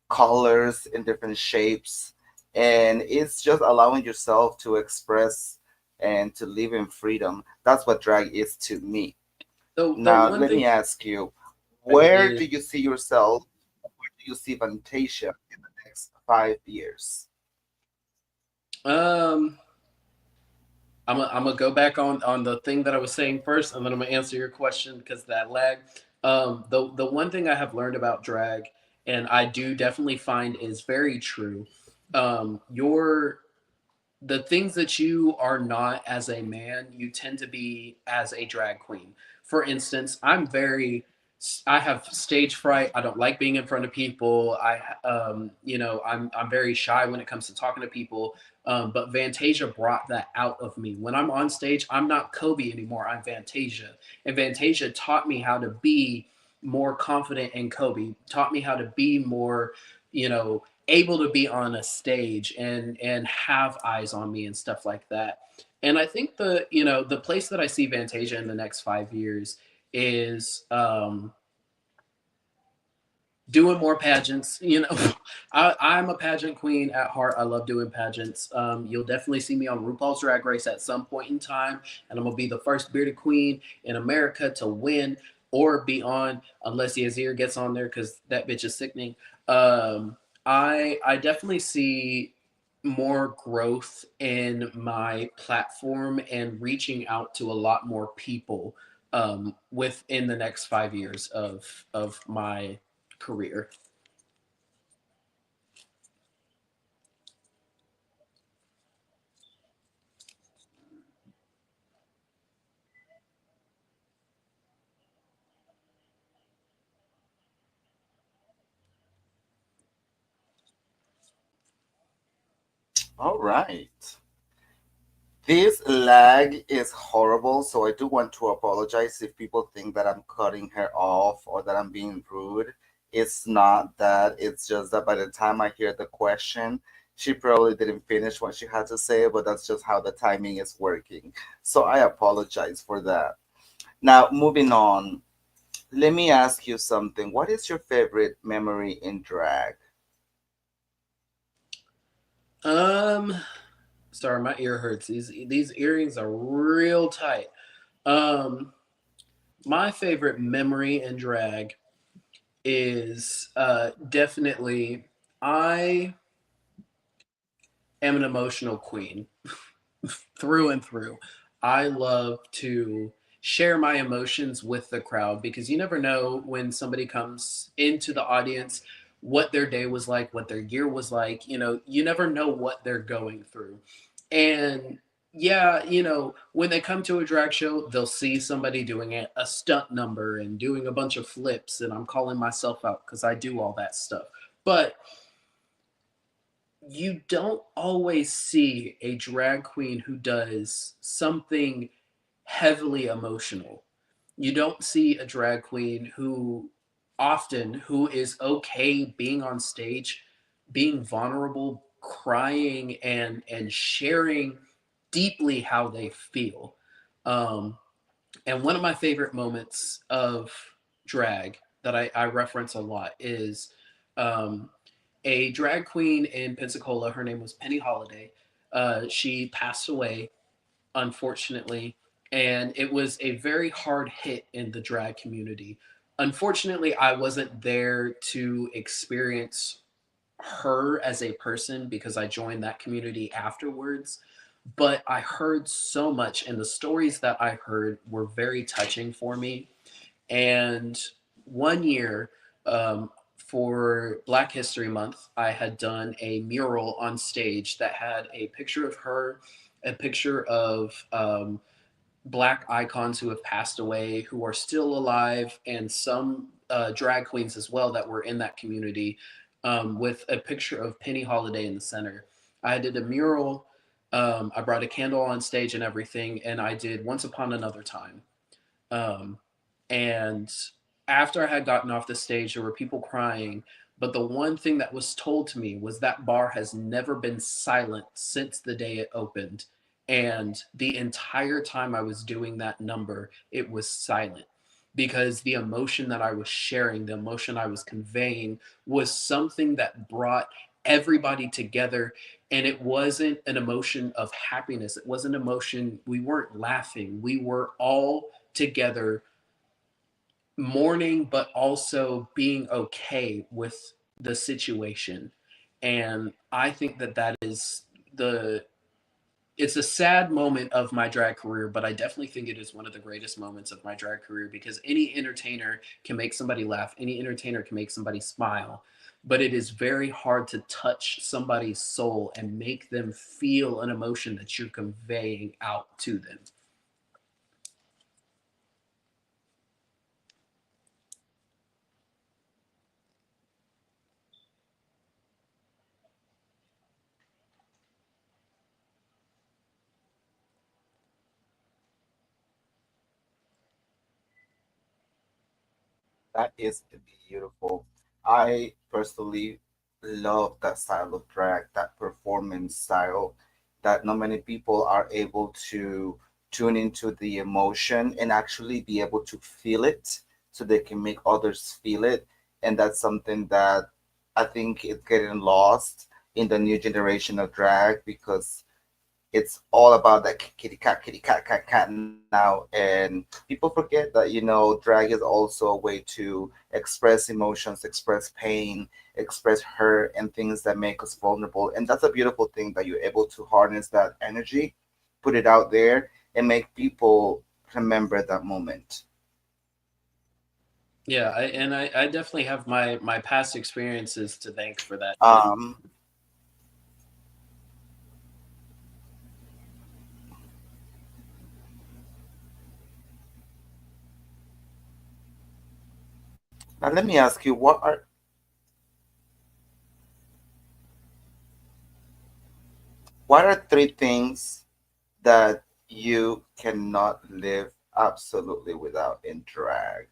S1: colors in different shapes, and it's just allowing yourself to express and to live in freedom. That's what drag is to me.
S2: The
S1: Now
S2: one
S1: let
S2: thing
S1: me ask you,
S2: drag
S1: where
S2: is
S1: do you see yourself, where do you see Fantasia in the next 5 years?
S2: um I'm gonna go back on the thing that I was saying first, and then I'm gonna answer your question because that lag. The one thing I have learned about drag, and I do definitely find is very true. Your the things that you are not as a man, you tend to be as a drag queen. For instance, I have stage fright. I don't like being in front of people. I'm very shy when it comes to talking to people. But Fantasia brought that out of me. When I'm on stage, I'm not Kobe anymore. I'm Fantasia, and Fantasia taught me how to be more confident in Kobe. Taught me how to be more, able to be on a stage and have eyes on me and stuff like that. And I think the place that I see Fantasia in the next 5 years is doing more pageants. I'm a pageant queen at heart. I love doing pageants. You'll definitely see me on RuPaul's Drag Race at some point in time, and I'm gonna be the first bearded queen in America to win or be on, unless Yazir gets on there because that bitch is sickening. Um, I definitely see more growth in my platform and reaching out to a lot more people within the next 5 years of my career.
S1: All right. This lag is horrible, so I do want to apologize if people think that I'm cutting her off or that I'm being rude. It's not that, it's just that by the time I hear the question, she probably didn't finish what she had to say, but that's just how the timing is working. So I apologize for that. Now, moving on, let me ask you something. What is your favorite memory in drag?
S2: Um, Sorry, my ear hurts. These earrings are real tight. Um, my favorite memory in drag is definitely I am an emotional queen through and through. I love to share my emotions with the crowd because you never know when somebody comes into the audience what their day was like, what their year was like. You never know what they're going through. And yeah, when they come to a drag show, they'll see somebody doing a stunt number and doing a bunch of flips, and I'm calling myself out because I do all that stuff. But you don't always see a drag queen who does something heavily emotional. You don't see a drag queen who is okay being on stage, being vulnerable, crying and sharing deeply how they feel. Um, and one of my favorite moments of drag that I reference a lot is um, a drag queen in Pensacola. Her name was Penny Holiday. She passed away, unfortunately, and it was a very hard hit in the drag community. Unfortunately, I wasn't there to experience her as a person because I joined that community afterwards. But I heard so much, and the stories that I heard were very touching for me. And one year, um, for Black History Month, I had done a mural on stage that had a picture of her, a picture of Black icons who have passed away, who are still alive, and some drag queens as well that were in that community, with a picture of Penny Holiday in the center. I did a mural. I brought a candle on stage and everything, and I did Once Upon Another Time. Um, and after I had gotten off the stage, there were people crying. But the one thing that was told to me was that bar has never been silent since the day it opened. And the entire time I was doing that number, it was silent because the emotion that I was sharing, the emotion I was conveying was something that brought everybody together. And it wasn't an emotion of happiness. It wasn't an emotion, we weren't laughing. We were all together mourning, but also being okay with the situation. And I think that that is the it's a sad moment of my drag career, but I definitely think it is one of the greatest moments of my drag career because any entertainer can make somebody laugh, any entertainer can make somebody smile, but it is very hard to touch somebody's soul and make them feel an emotion that you're conveying out to them.
S1: That is beautiful. I personally love that style of drag, that performance style, that not many people are able to tune into the emotion and actually be able to feel it so they can make others feel it. And that's something that I think is getting lost in the new generation of drag because it's all about that kitty cat, cat, cat now. And people forget that, drag is also a way to express emotions, express pain, express hurt, and things that make us vulnerable. And that's a beautiful thing that you're able to harness that energy, put it out there, and make people remember that moment.
S2: Yeah, I definitely have my past experiences to thank for that too.
S1: Um, Now let me ask you, what are three things that you cannot live absolutely without in drag?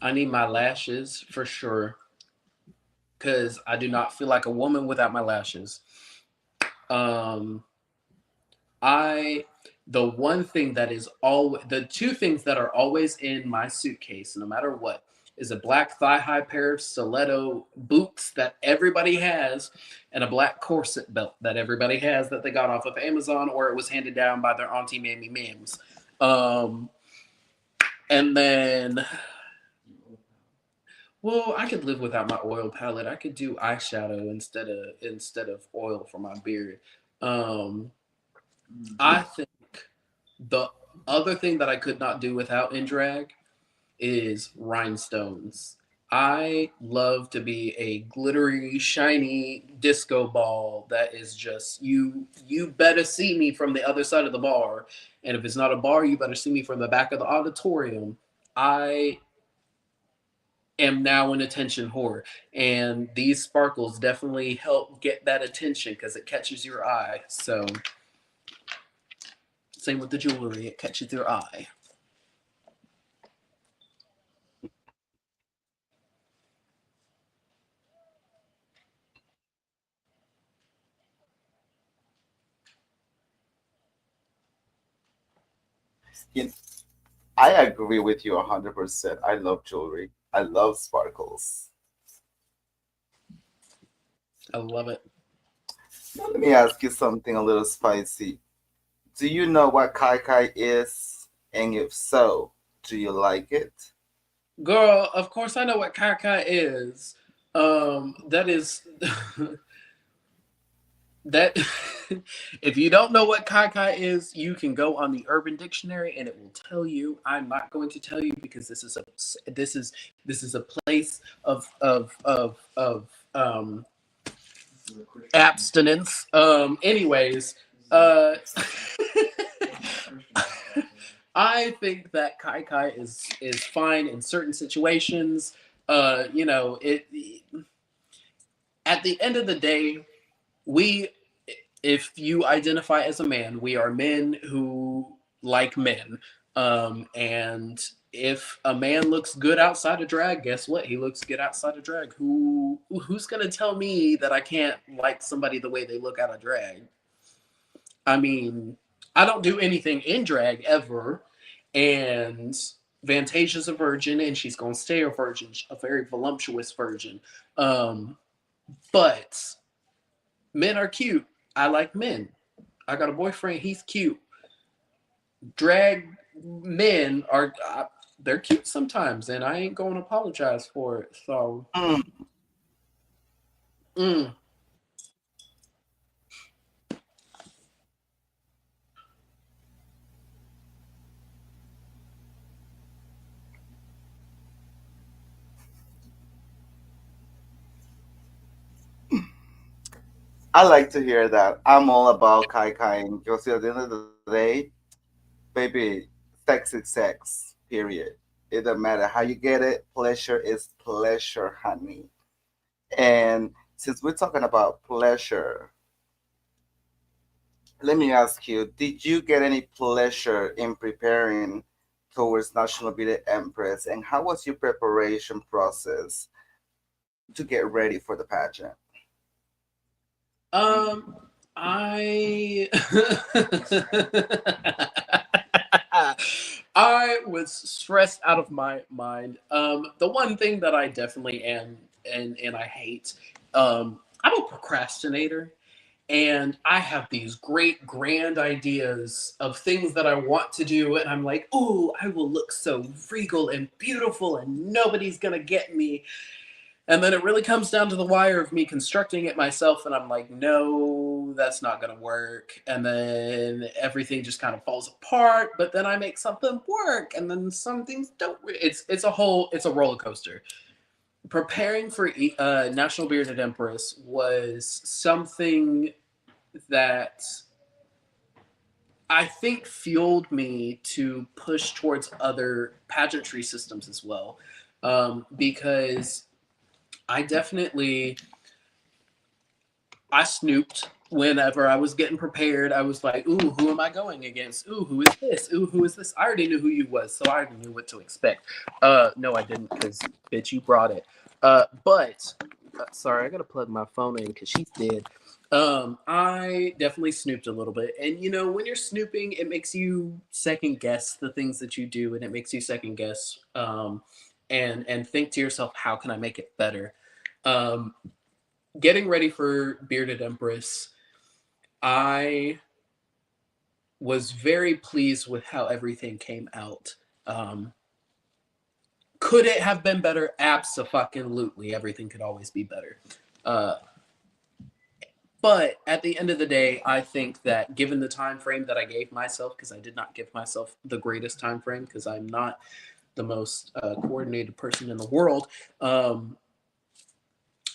S2: I need my lashes for sure because I do not feel like a woman without my lashes. Um, I the one thing that is all the two things that are always in my suitcase, no matter what, is a black thigh high pair of stiletto boots that everybody has, and a black corset belt that everybody has that they got off of Amazon or it was handed down by their auntie Mammy Mims. Um, and then Well, I could live without my oil palette. I could do eyeshadow instead of oil for my beard. Um, I think the other thing that I could not do without in drag is rhinestones. I love to be a glittery, shiny disco ball that is just you. You better see me from the other side of the bar, and if it's not a bar, you better see me from the back of the auditorium. I am now an attention whore. And these sparkles definitely help get that attention because it catches your eye. So, same with the jewelry, it catches your eye.
S1: You I agree with you 100%. I love jewelry. I love sparkles.
S2: I love it.
S1: Now, let me ask you something a little spicy. Do you know what kai kai is? And if so, do you like it?
S2: Girl, of course I know what kaka is. That is that if you don't know what kai kai is, you can go on the Urban Dictionary and it will tell you. I'm not going to tell you because this is this is a place of abstinence. Anyways, uh, I think that kai kai is fine in certain situations. You know, it at the end of the day, we if you identify as a man, we are men who like men. And if a man looks good outside of drag, guess what? He looks good outside of drag. Who's gonna tell me that I can't like somebody the way they look out of drag? I mean, I don't do anything in drag ever, and Fantasia's a virgin, and she's gonna stay a virgin, a very voluptuous virgin. Um, but men are cute. I like men. I got a boyfriend. He's cute. Drag men are they're cute sometimes, and I ain't going to apologize for it. So,
S1: Mm,
S2: mm,
S1: I like to hear that. I'm all about kai kaiing because at the end of the day, baby, sex is sex. Period. It doesn't matter how you get it. Pleasure is pleasure, honey. And since we're talking about pleasure, let me ask you: did you get any pleasure in preparing towards National Beauty Empress, and how was your preparation process to get ready for the pageant?
S2: um, I I was stressed out of my mind. The one thing that I definitely am, and I hate, I'm a procrastinator, and I have these great grand ideas of things that I want to do, and I'm like, "Ooh, I will look so regal and beautiful, and nobody's gonna get me." And then it really comes down to the wire of me constructing it myself, and I'm like, "No, that's not gonna work." And then everything just kind of falls apart. But then I make something work, and then some things don't. It's a roller coaster. Preparing for National Bearded Empress was something that I think fueled me to push towards other pageantry systems as well. Because I definitely I snooped whenever I was getting prepared. I was like, "Ooh, who am I going against? Ooh, who is this? Ooh, who is this?" I already knew who you was, so I already knew what to expect. No, I didn't, because bitch, you brought it. But sorry, I gotta plug my phone in because she's dead. I definitely snooped a little bit, and when you're snooping, it makes you second guess the things that you do, and it makes you second guess, and think to yourself, how can I make it better? Um, Getting ready for Bearded Empress, I was very pleased with how everything came out. Um, could it have been better? Absolutely. Everything could always be better. Uh, but at the end of the day, I think that given the time frame that I gave myself, because I did not give myself the greatest time frame, because I'm not the most coordinated person in the world, um,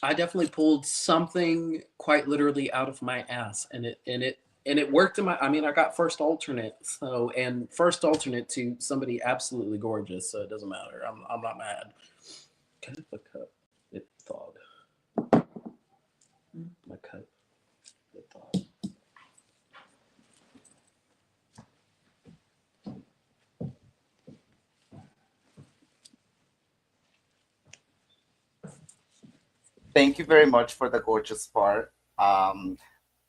S2: I definitely pulled something quite literally out of my ass, and it worked in my. I mean, I got first alternate, and first alternate to somebody absolutely gorgeous, so it doesn't matter. I'm not mad. Can I the cup? It thawed. My cup. It thawed.
S1: Thank you very much for the gorgeous part. Um,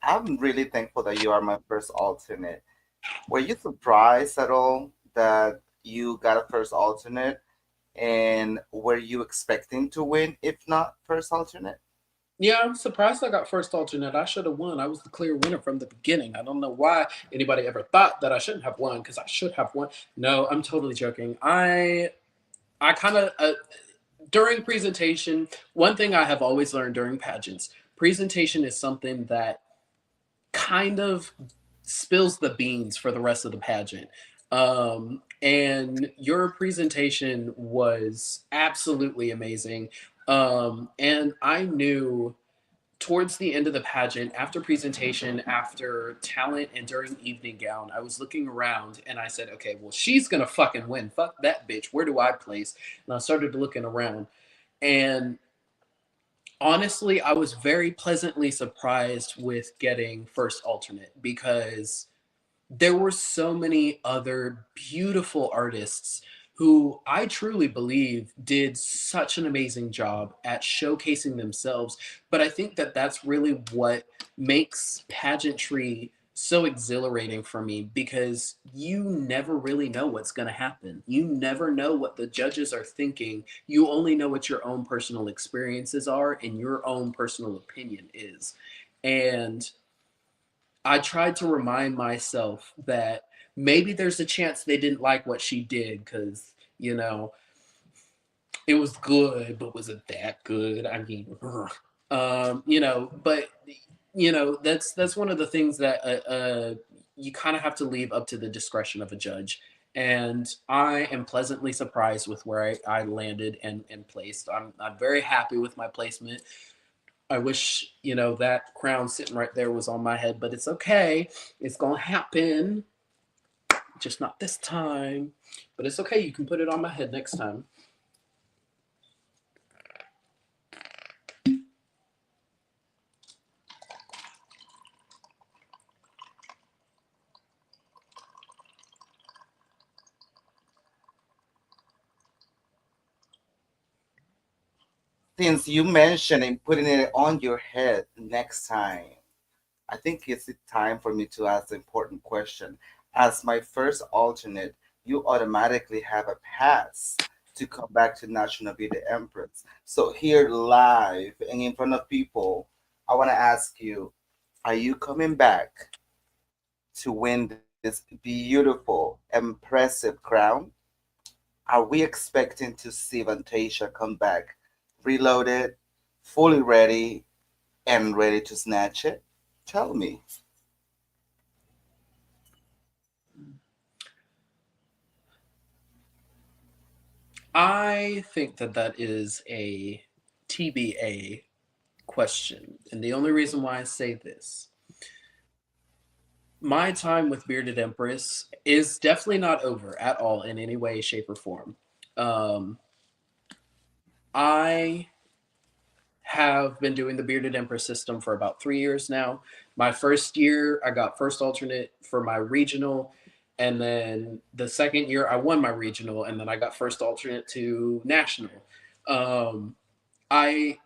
S1: I'm really thankful that you are my first alternate. Were you surprised at all that you got a first alternate? And were you expecting to win if not first alternate?
S2: Yeah, I'm surprised I got first alternate. I should have won. I was the clear winner from the beginning. I don't know why anybody ever thought that I shouldn't have won, because I should have won. No, I'm totally joking. I kind of during presentation, one thing I have always learned during pageants, presentation is something that kind of spills the beans for the rest of the pageant. And your presentation was absolutely amazing. And I knew towards the end of the pageant, after presentation, after talent, and during evening gown, I was looking around and I said, okay, well, she's gonna fucking win. Fuck that bitch. Where do I place? And I started looking around. And honestly, I was very pleasantly surprised with getting first alternate, because there were so many other beautiful artists who I truly believe did such an amazing job at showcasing themselves. But I think that that's really what makes pageantry so exhilarating for me, because you never really know what's going to happen. You never know what the judges are thinking. You only know what your own personal experiences are and your own personal opinion is. And I tried to remind myself that maybe there's a chance they didn't like what she did because, you know, it was good, but was it that good? I mean, but that's one of the things that you kind of have to leave up to the discretion of a judge. And I am pleasantly surprised with where I landed and placed. I'm very happy with my placement. I wish, that crown sitting right there was on my head, but it's okay. It's gonna happen. Just not this time. But it's okay. You can put it on my head next time.
S1: Since you mentioned in putting it on your head next time, I think it's time for me to ask the important question. As my first alternate, you automatically have a pass to come back to National Be the Empress. So here live and in front of people, I want to ask you, are you coming back to win this beautiful, impressive crown? Are we expecting to see Vantasia come back reloaded, fully ready, and ready to snatch it? Tell me.
S2: I think that that is a TBA question. And the only reason why I say this, my time with Bearded Empress is definitely not over at all in any way, shape, or form. Um, I have been doing the Bearded Empress system for about 3 years now. My first year, I got first alternate for my regional. And then the second year, I won my regional. And then I got first alternate to national. Um, I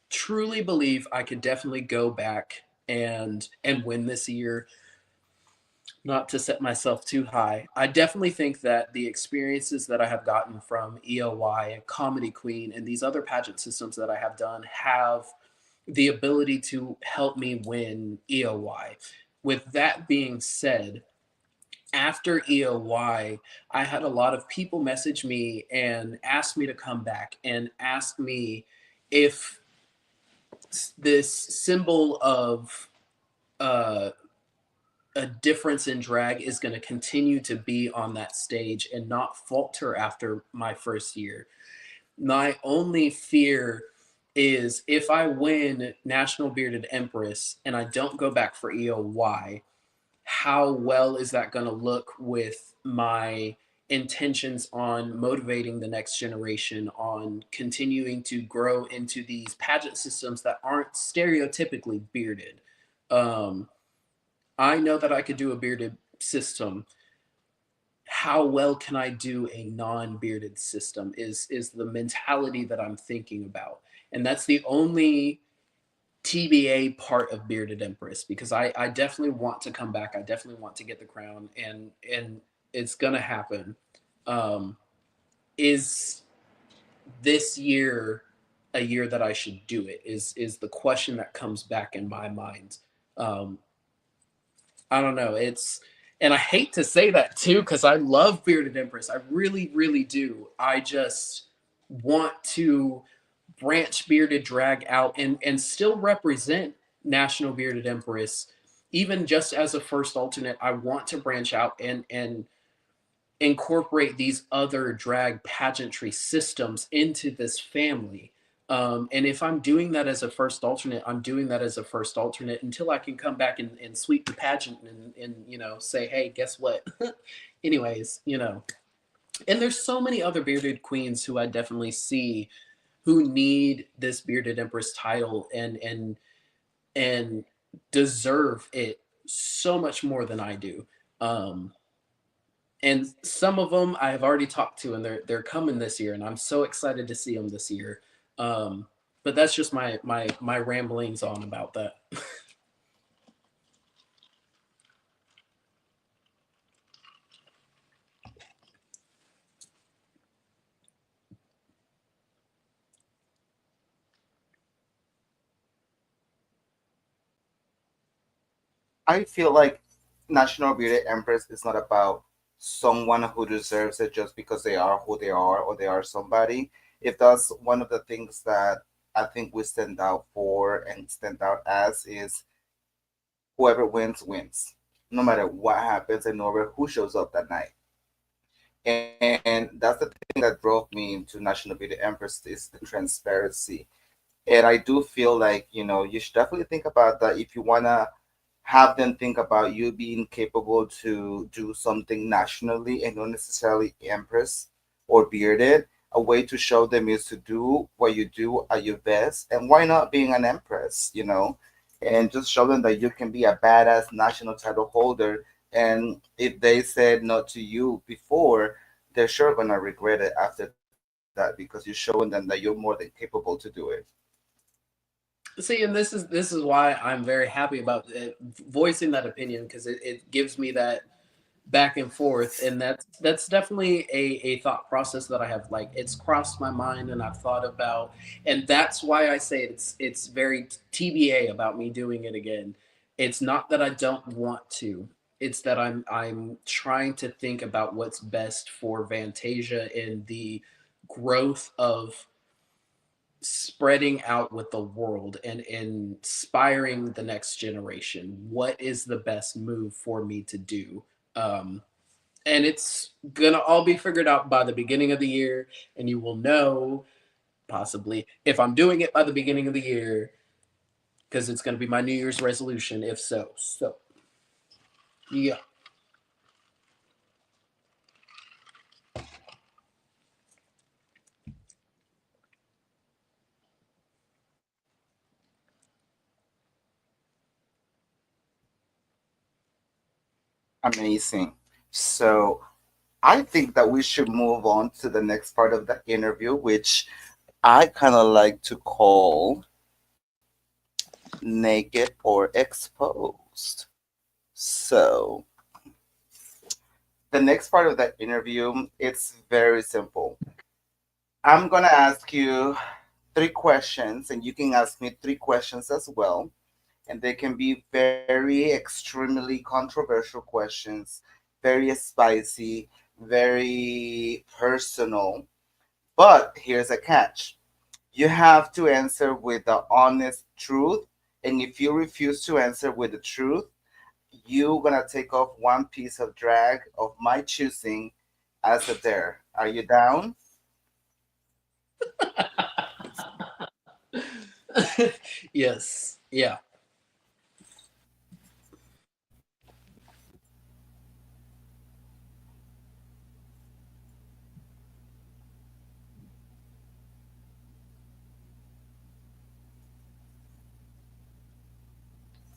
S2: truly believe I could definitely go back and win this year. Not to set myself too high. I definitely think that the experiences that I have gotten from EOY, Comedy Queen, and these other pageant systems that I have done have the ability to help me win EOY. With that being said, after EOY, I had a lot of people message me and ask me to come back and ask me if this symbol of uh, a difference in drag is going to continue to be on that stage and not falter after my first year. My only fear is if I win National Bearded Empress and I don't go back for EOY, how well is that going to look with my intentions on motivating the next generation, on continuing to grow into these pageant systems that aren't stereotypically bearded? Um, I know that I could do a bearded system. How well can I do a non-bearded system is the mentality that I'm thinking about. And that's the only TBA part of Bearded Empress, because I definitely want to come back. I definitely want to get the crown, and it's gonna happen. Um, is this year a year that I should do it? Is the question that comes back in my mind. Um, I don't know. And I hate to say that too, because I love Bearded Empress. I really, really do. I just want to branch bearded drag out and still represent National Bearded Empress. Even just as a first alternate, I want to branch out and incorporate these other drag pageantry systems into this family. And if I'm doing that as a first alternate, I'm doing that as a first alternate until I can come back and sweep the pageant and say, hey, guess what? Anyways, and there's so many other bearded queens who I definitely see who need this bearded empress title and deserve it so much more than I do. Um, and some of them I have already talked to, and they're coming this year, and I'm so excited to see them this year. Um, but that's just my ramblings on about that.
S1: I feel like National Beauty Empress is not about someone who deserves it just because they are who they are or they are somebody. If that's one of the things that I think we stand out for and stand out as is whoever wins wins, no matter what happens and no matter who shows up that night. And that's the thing that drove me into National Beauty Empress is the transparency. And I do feel like, you should definitely think about that if you wanna have them think about you being capable to do something nationally and not necessarily Empress or bearded. A way to show them is to do what you do at your best, and why not being an Empress, and just show them that you can be a badass national title holder. And if they said no to you before, they're sure gonna regret it after that because you're showing them that you're more than capable to do it.
S2: See, and this is why I'm very happy about voicing that opinion, because it gives me that back and forth, and that's definitely a thought process that I have, like, it's crossed my mind and I've thought about, and that's why I say it's very TBA about me doing it again. It's not that I don't want to, it's that I'm trying to think about what's best for Fantasia in the growth of spreading out with the world and inspiring the next generation. What is the best move for me to do? um, and it's gonna all be figured out by the beginning of the year, and you will know possibly if I'm doing it by the beginning of the year, because it's gonna be my New Year's resolution. If so, so yeah.
S1: Amazing. So I think that we should move on to the next part of the interview, which I kind of like to call naked or exposed. So the next part of the interview, it's very simple. I'm gonna ask you three questions, and you can ask me three questions as well. And they can be very extremely controversial questions, very spicy, very personal. But here's a catch: you have to answer with the honest truth. And if you refuse to answer with the truth, you're gonna take off one piece of drag of my choosing as a dare. Are you down?
S2: Yes, yeah.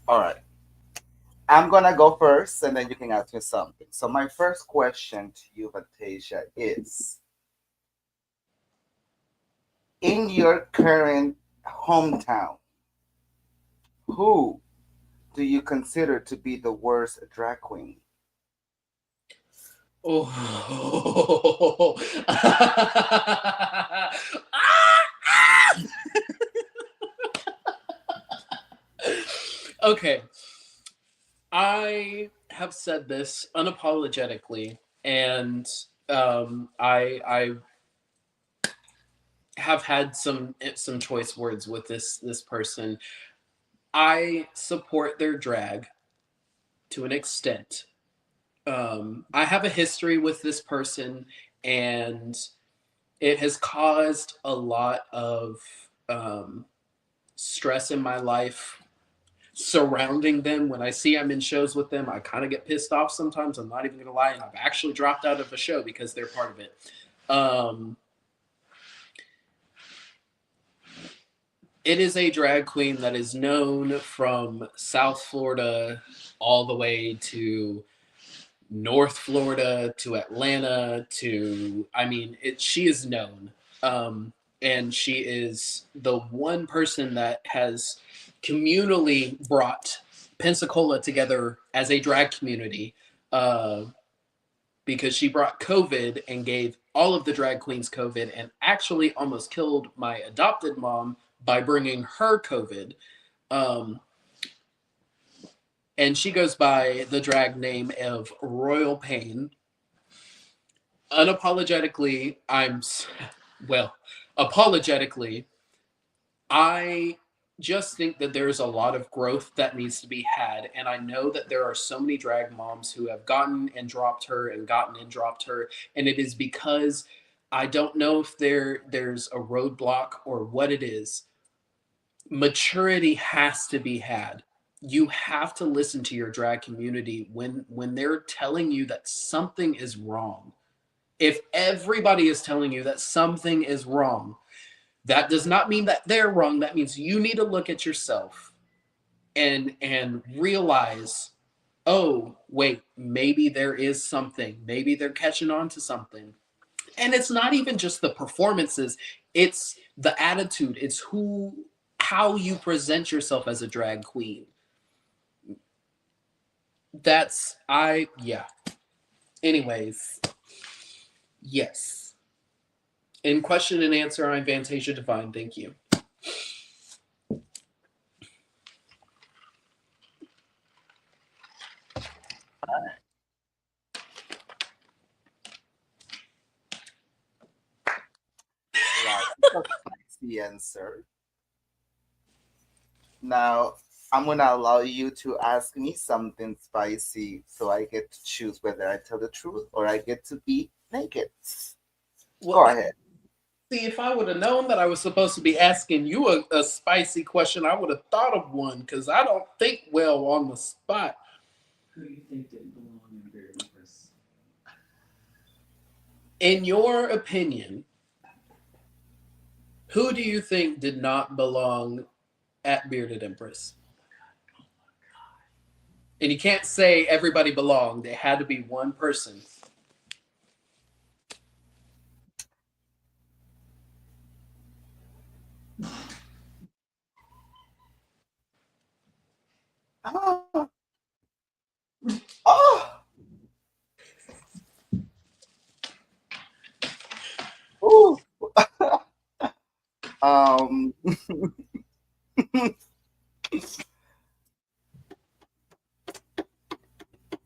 S1: All right. I'm gonna go first, and then you can ask me something. So my first question to you, Fantasia, is: in your current hometown, who do you consider to be the worst drag queen?
S2: Oh. Okay, I have said this unapologetically, and I have had some choice words with this person. I support their drag to an extent. I have a history with this person, and it has caused a lot of um, stress in my life surrounding them. When I see I'm in shows with them, I kind of get pissed off sometimes. I'm not even gonna lie, and I've actually dropped out of a show because they're part of it. Um, it is a drag queen that is known from South Florida all the way to North Florida to Atlanta to, I mean, she is known. Um, and she is the one person that has communally brought Pensacola together as a drag community, uh, because she brought COVID and gave all of the drag queens COVID and actually almost killed my adopted mom by bringing her COVID. Um, and she goes by the drag name of Royal Pain. Unapologetically, well, apologetically, I just think that there's a lot of growth that needs to be had. And I know that there are so many drag moms who have gotten and dropped her and gotten and dropped her. And it is because I don't know if there's a roadblock or what it is. Maturity has to be had. You have to listen to your drag community when they're telling you that something is wrong. If everybody is telling you that something is wrong, that does not mean that they're wrong. That means you need to look at yourself and realize, oh, wait, maybe there is something. Maybe they're catching on to something. And it's not even just the performances, it's the attitude. It's how you present yourself as a drag queen. Yeah. Anyways, yes. In question and answer, I'm Fantasia Divine. Thank you.
S1: Wow, that's a spicy answer. Now, I'm gonna allow you to ask me something spicy so I get to choose whether I tell the truth or I get to be naked.
S2: Well,
S1: Go ahead.
S2: see, if I would have known that I was supposed to be asking you a spicy question, I would have thought of one because I don't think well on the spot. Who do you think didn't belong in Bearded Empress? In your opinion, who do you think did not belong at Bearded Empress? And you can't say everybody belonged. It had to be one person.
S1: Oh, oh, ooh. Um,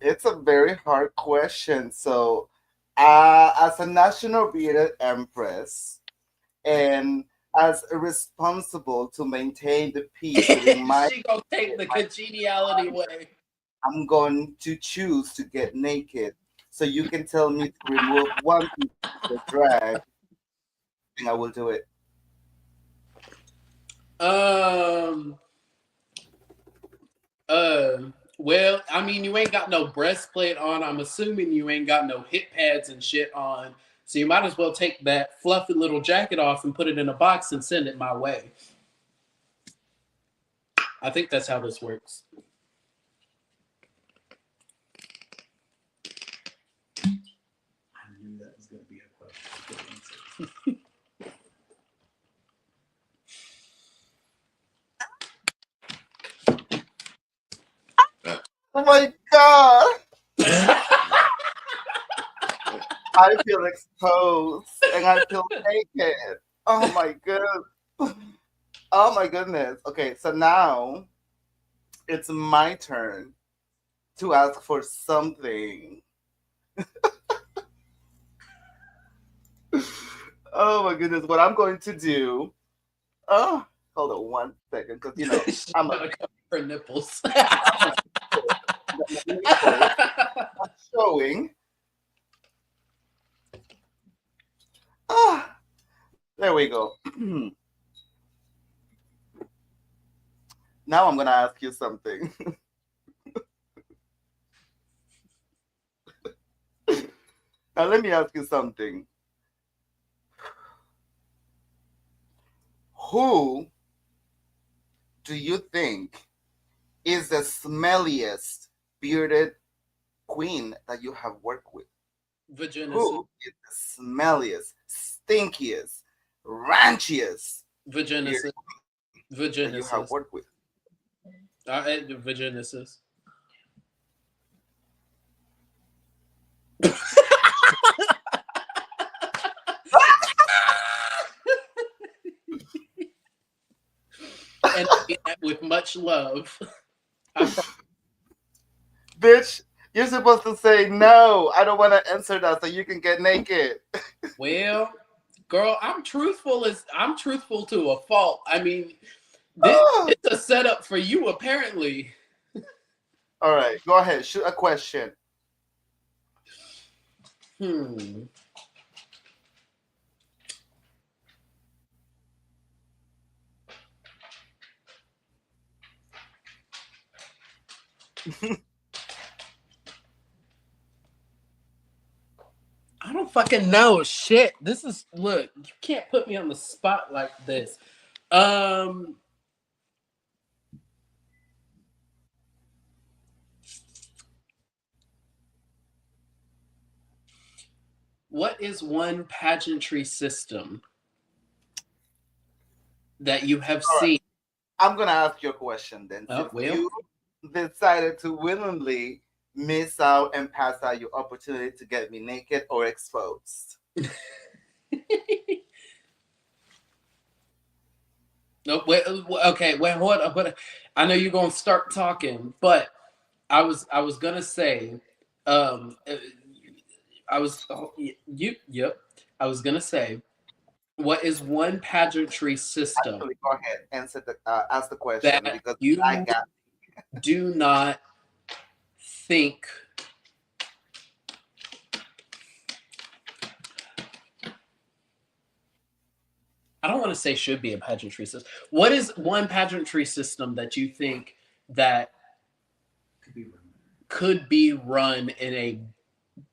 S1: it's a very hard question. So, as a national bearded empress, and as responsible to maintain the peace within my,
S2: She gonna take the congeniality way.
S1: I'm going to choose to get naked. So you can tell me to remove one piece of the drag, and I will do it.
S2: Um. Uh. Well, I mean, you ain't got no breastplate on. I'm assuming you ain't got no hip pads and shit on. So you might as well take that fluffy little jacket off and put it in a box and send it my way. I think that's how this works. I knew that was going to be a question.
S1: Oh my god! I feel exposed and I feel naked. Oh my goodness. Oh my goodness. Okay, so now it's my turn to ask for something. Oh my goodness. What I'm going to do. Oh, hold on 1 second, because
S2: She's
S1: I'm a,
S2: gonna cover her nipples.
S1: I'm a my nipples are showing. Ah, there we go. Now I'm gonna ask you something. Now let me ask you something. Who do you think is the smelliest bearded queen that you have worked with?
S2: Vaginas.
S1: Who is the smelliest, stinkiest, ranchiest bearded
S2: Vaginas.
S1: that you have
S2: Vaginas.
S1: worked with?
S2: Vaginas. And I mean that with much love. I pro-
S1: Bitch, you're supposed to say no. I don't want to answer that so you can get naked.
S2: well, girl, I'm truthful to a fault. I mean, this
S1: Ah.
S2: it's a setup for you apparently.
S1: All right, go ahead. Shoot a question.
S2: Hmm. I don't fucking know. Shit. This is look. You can't put me on the spot like this. Um. What is one pageantry system that you have
S1: All right,
S2: seen?
S1: I'm gonna ask you a question then.
S2: Oh
S1: Since
S2: well.
S1: you decided to willingly miss out and pass out your opportunity to get me naked or exposed.
S2: No, wait, okay, wait, hold on. I know you're gonna start talking, but I was gonna say, um, uh, I was yep. I was gonna say, what is one pageantry system
S1: Actually, go ahead, ask the question
S2: that
S1: because I
S2: you
S1: got.
S2: do not think? I don't want to say should be a pageantry system. What is one pageantry system that you think that could be run in a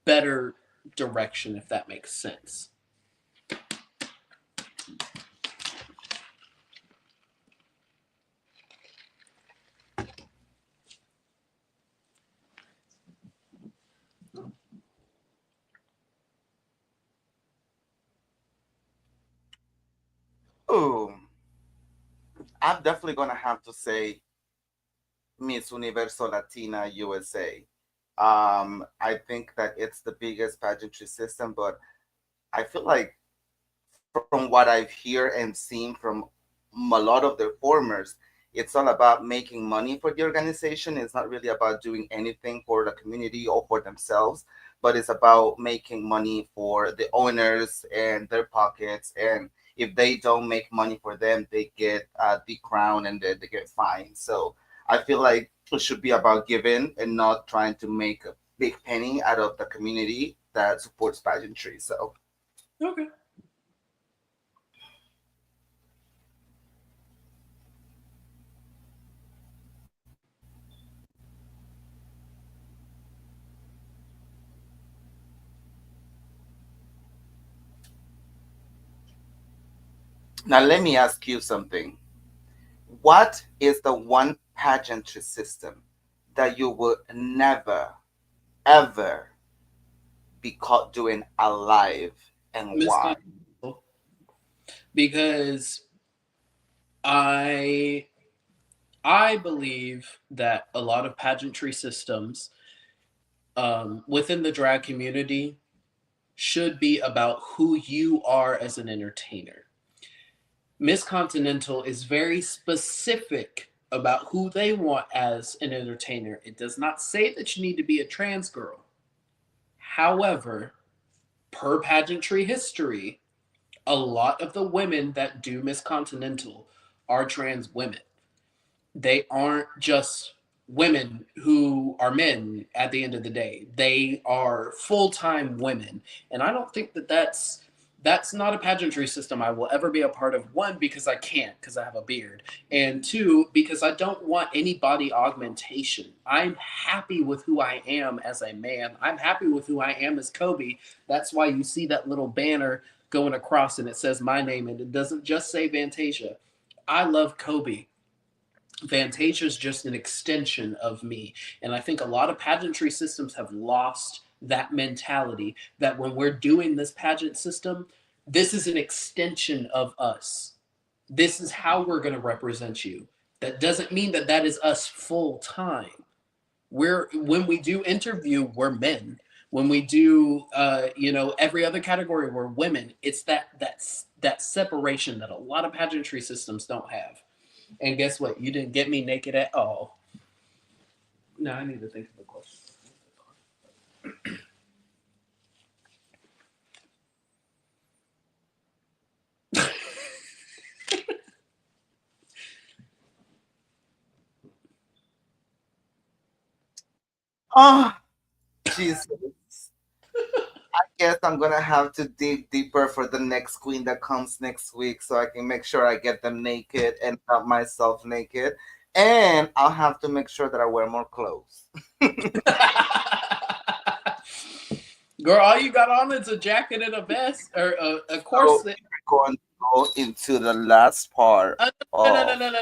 S2: better direction, if that makes sense?
S1: Ooh, I'm definitely gonna have to say Miss Universo Latina USA. I think that it's the biggest pageantry system, but I feel like from what I've heard and seen from a lot of the formers, it's all about making money for the organization. It's not really about doing anything for the community or for themselves, but it's about making money for the owners and their pockets. And if they don't make money for them, they get the crown and they get fined. So I feel like it should be about giving and not trying to make a big penny out of the community that supports pageantry. So
S2: Okay.
S1: now let me ask you something. What is the one pageantry system that you would never, ever be caught doing alive and
S2: Miss
S1: why?
S2: Continental, because I I believe that a lot of pageantry systems within the drag community should be about who you are as an entertainer. Miss Continental is very specific about who they want as an entertainer. It does not say that you need to be a trans girl. However, per pageantry history, a lot of the women that do Miss Continental are trans women. They aren't just women who are men at the end of the day. They are full-time women. And I don't think that that's not a pageantry system I will ever be a part of. One, because I can't, because I have a beard. And two, because I don't want any body augmentation. I'm happy with who I am as a man. I'm happy with who I am as Kobe. That's why you see that little banner going across and it says my name and it doesn't just say Fantasia. I love Kobe. Fantasia is just an extension of me. And I think a lot of pageantry systems have lost that mentality that when we're doing this pageant system, this is an extension of us. This is how we're going to represent you. That doesn't mean that that is us full time. We're when we do interview, we're men. When we do, every other category, we're women. It's that separation that a lot of pageantry systems don't have. And guess what? You didn't get me naked at all. No, I need to think of a question.
S1: Oh, Jesus. Guess I'm gonna have to dig deeper for the next queen that comes next week so I can make sure I get them naked and not myself naked. And I'll have to make sure that I wear more clothes.
S2: Girl, all you got on is a jacket and a vest or a
S1: So
S2: corset.
S1: we're going to go into the last part
S2: No, no,
S1: of
S2: no, no, no,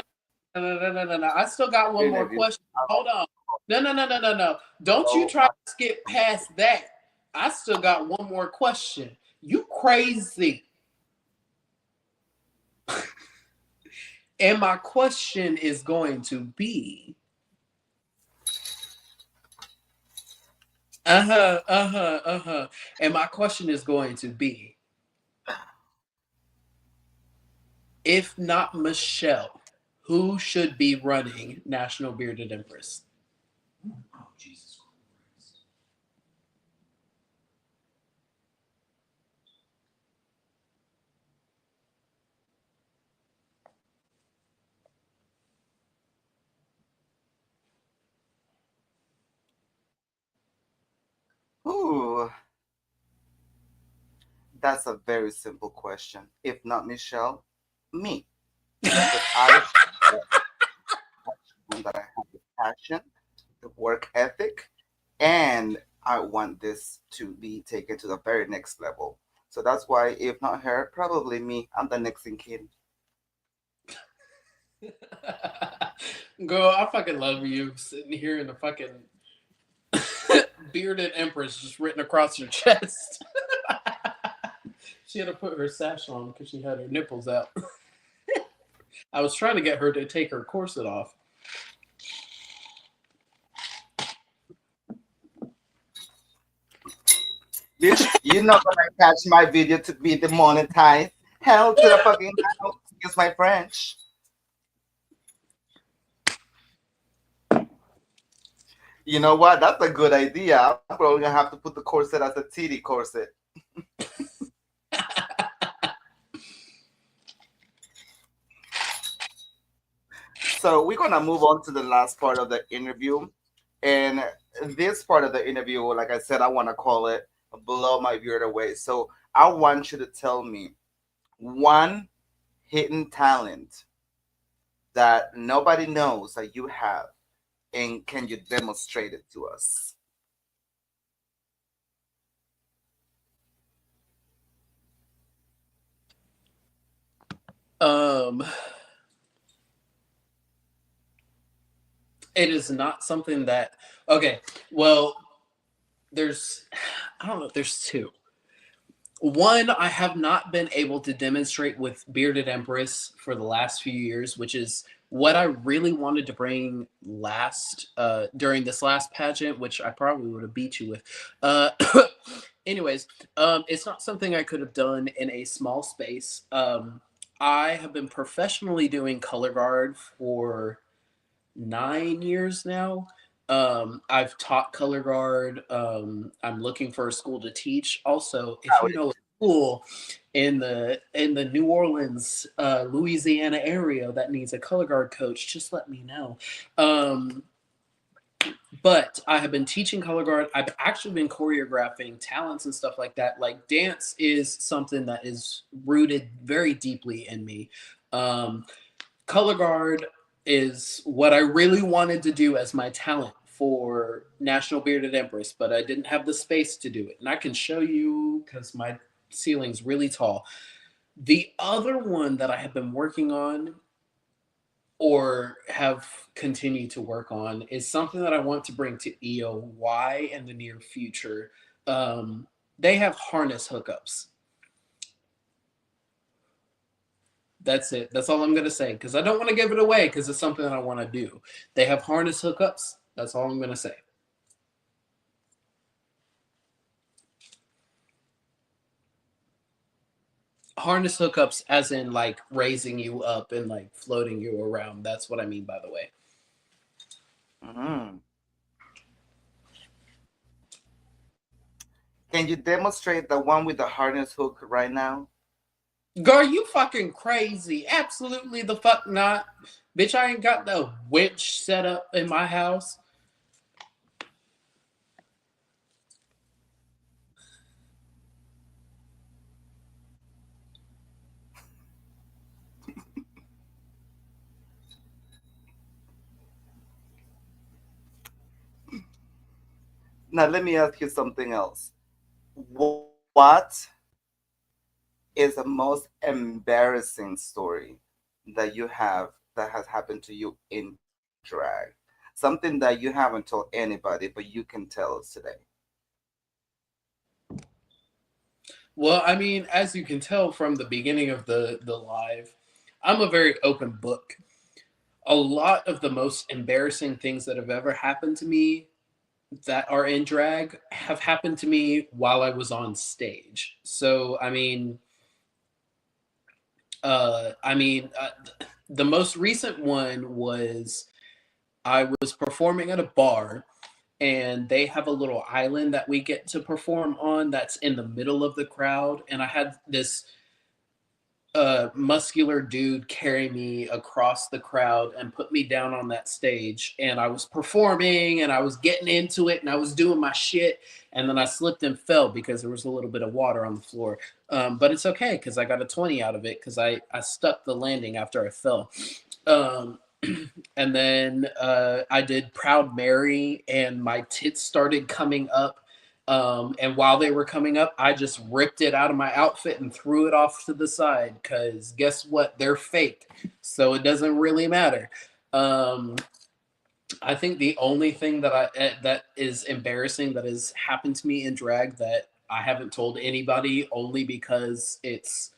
S2: no, no, no, no, no, no. I still got
S1: the
S2: one more
S1: interview.
S2: question. Hold on. No, no, no, no, no, no. Don't you
S1: Oh
S2: try to skip past that. I still got one more question. You crazy. And my question is going to be uh-huh, uh-huh, uh-huh. And my question is going to be if not Michelle, who should be running National Bearded Empress? Oh, Jesus Christ.
S1: ooh, that's a very simple question. If not Michelle, me. Because I shown that I have the passion, the work ethic, and I want this to be taken to the very next level. So that's why, if not her, probably me. I'm the next in kin.
S2: Girl, I fucking love you sitting here in the fucking bearded empress just written across your chest. She had to put her sash on because she had her nipples out. I was trying to get her to take her corset off.
S1: Bitch, you're not gonna catch my video to be demonetized. Hell to the fucking hell. Excuse my French. You know what? That's a good idea. I'm probably gonna have to put the corset as a titty corset. So we're gonna move on to the last part of the interview. And this part of the interview, like I said, I wanna call it blow my beard away. So I want you to tell me one hidden talent that nobody knows that you have, and can you demonstrate it to us?
S2: Um, it is not something that. Okay, well, there's. I don't know. There's two. One, I have not been able to demonstrate with Bearded Empress for the last few years, which is what I really wanted to bring last during this last pageant, which I probably would have beat you with. Uh, anyways, it's not something I could have done in a small space. I have been professionally doing color guard for 9 years now. I've taught color guard. I'm looking for a school to teach. Also, if you know a school in the New Orleans, Louisiana area that needs a color guard coach, just let me know. Um, but I have been teaching color guard. I've actually been choreographing talents and stuff like that. Like dance is something that is rooted very deeply in me. Um, Color guard is what I really wanted to do as my talent for National Bearded Empress, but I didn't have the space to do it. And I can show you because my ceiling's really tall. The other one that I have been working on or have continued to work on is something that I want to bring to EOY in the near future. Um, they have harness hookups. That's it. That's all I'm gonna say because I don't want to give it away because it's something that I want to do. They have harness hookups. That's all I'm gonna say. Harness hookups, as in like raising you up and like floating you around. That's what I mean, by the way.
S1: Mm. Can you demonstrate the one with the harness hook right now?
S2: Girl, you fucking crazy. Absolutely the fuck not. Bitch, I ain't got the winch set up in my house.
S1: Now, let me ask you something else. What is the most embarrassing story that you have that has happened to you in drag? Something that you haven't told anybody, but you can tell us today.
S2: Well, I mean, as you can tell from the beginning of the live, I'm a very open book. A lot of the most embarrassing things that have ever happened to me that are in drag have happened to me while I was on stage. So, I mean, the most recent one was I was performing at a bar, and they have a little island that we get to perform on that's in the middle of the crowd. And I had this muscular dude carry me across the crowd and put me down on that stage. And I was performing and I was getting into it and I was doing my shit. And then I slipped and fell because there was a little bit of water on the floor. But it's okay because I got a 20 out of it because I stuck the landing after I fell. Um, and then I did Proud Mary, and my tits started coming up. And while they were coming up, I just ripped it out of my outfit and threw it off to the side because guess what? They're fake. So it doesn't really matter. Um, I think the only thing that is embarrassing that has happened to me in drag that I haven't told anybody only because it's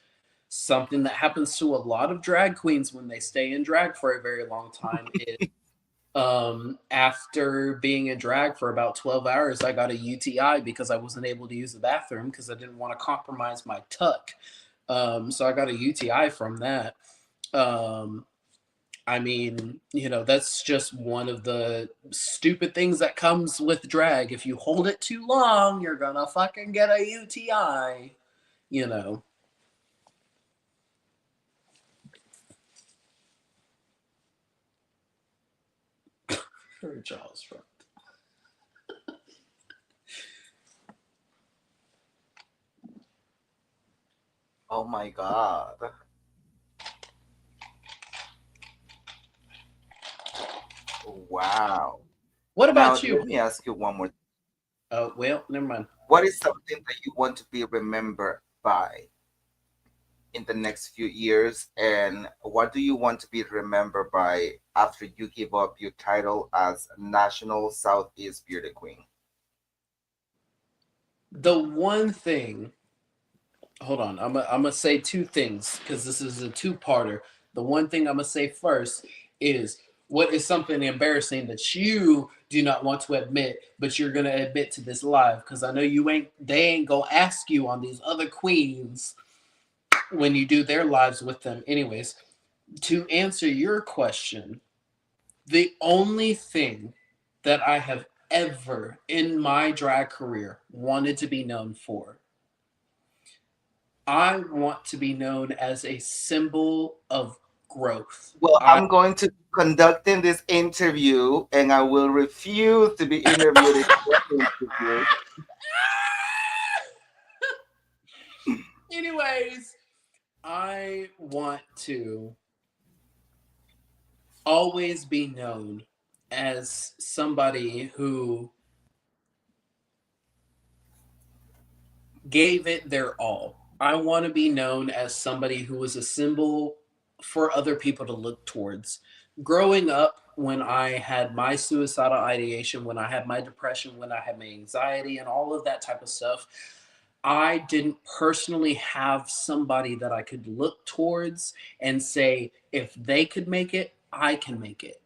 S2: something that happens to a lot of drag queens when they stay in drag for a very long time is after being in drag for about 12 hours, I got a UTI because I wasn't able to use the bathroom because I didn't want to compromise my tuck. So I got a UTI from that. Um, I mean, that's just one of the stupid things that comes with drag. If you hold it too long, you're gonna fucking get a UTI, you know. Her jaw's from.
S1: Oh my God. Wow.
S2: What
S1: Now,
S2: about you?
S1: let me ask you one more.
S2: Oh, well, never mind.
S1: What is something that you want to be remembered by in the next few years? And what do you want to be remembered by after you give up your title as National Southeast Beauty Queen?
S2: The one thing, hold on, I'm gonna say two things because this is a two-parter. The one thing I'm gonna say first is what is something embarrassing that you do not want to admit, but you're gonna admit to this live because I know you ain't. They ain't gonna ask you on these other queens when you do their lives with them. Anyways, to answer your question, the only thing that I have ever in my drag career wanted to be known for, I want to be known as a symbol of growth.
S1: Well,
S2: I
S1: I'm going to be conducting this interview and I will refuse to be interviewed in your interview.
S2: anyways, I want to always be known as somebody who gave it their all. I want to be known as somebody who was a symbol for other people to look towards. Growing up, when I had my suicidal ideation, when I had my depression, when I had my anxiety, and all of that type of stuff, I didn't personally have somebody that I could look towards and say, if they could make it, I can make it.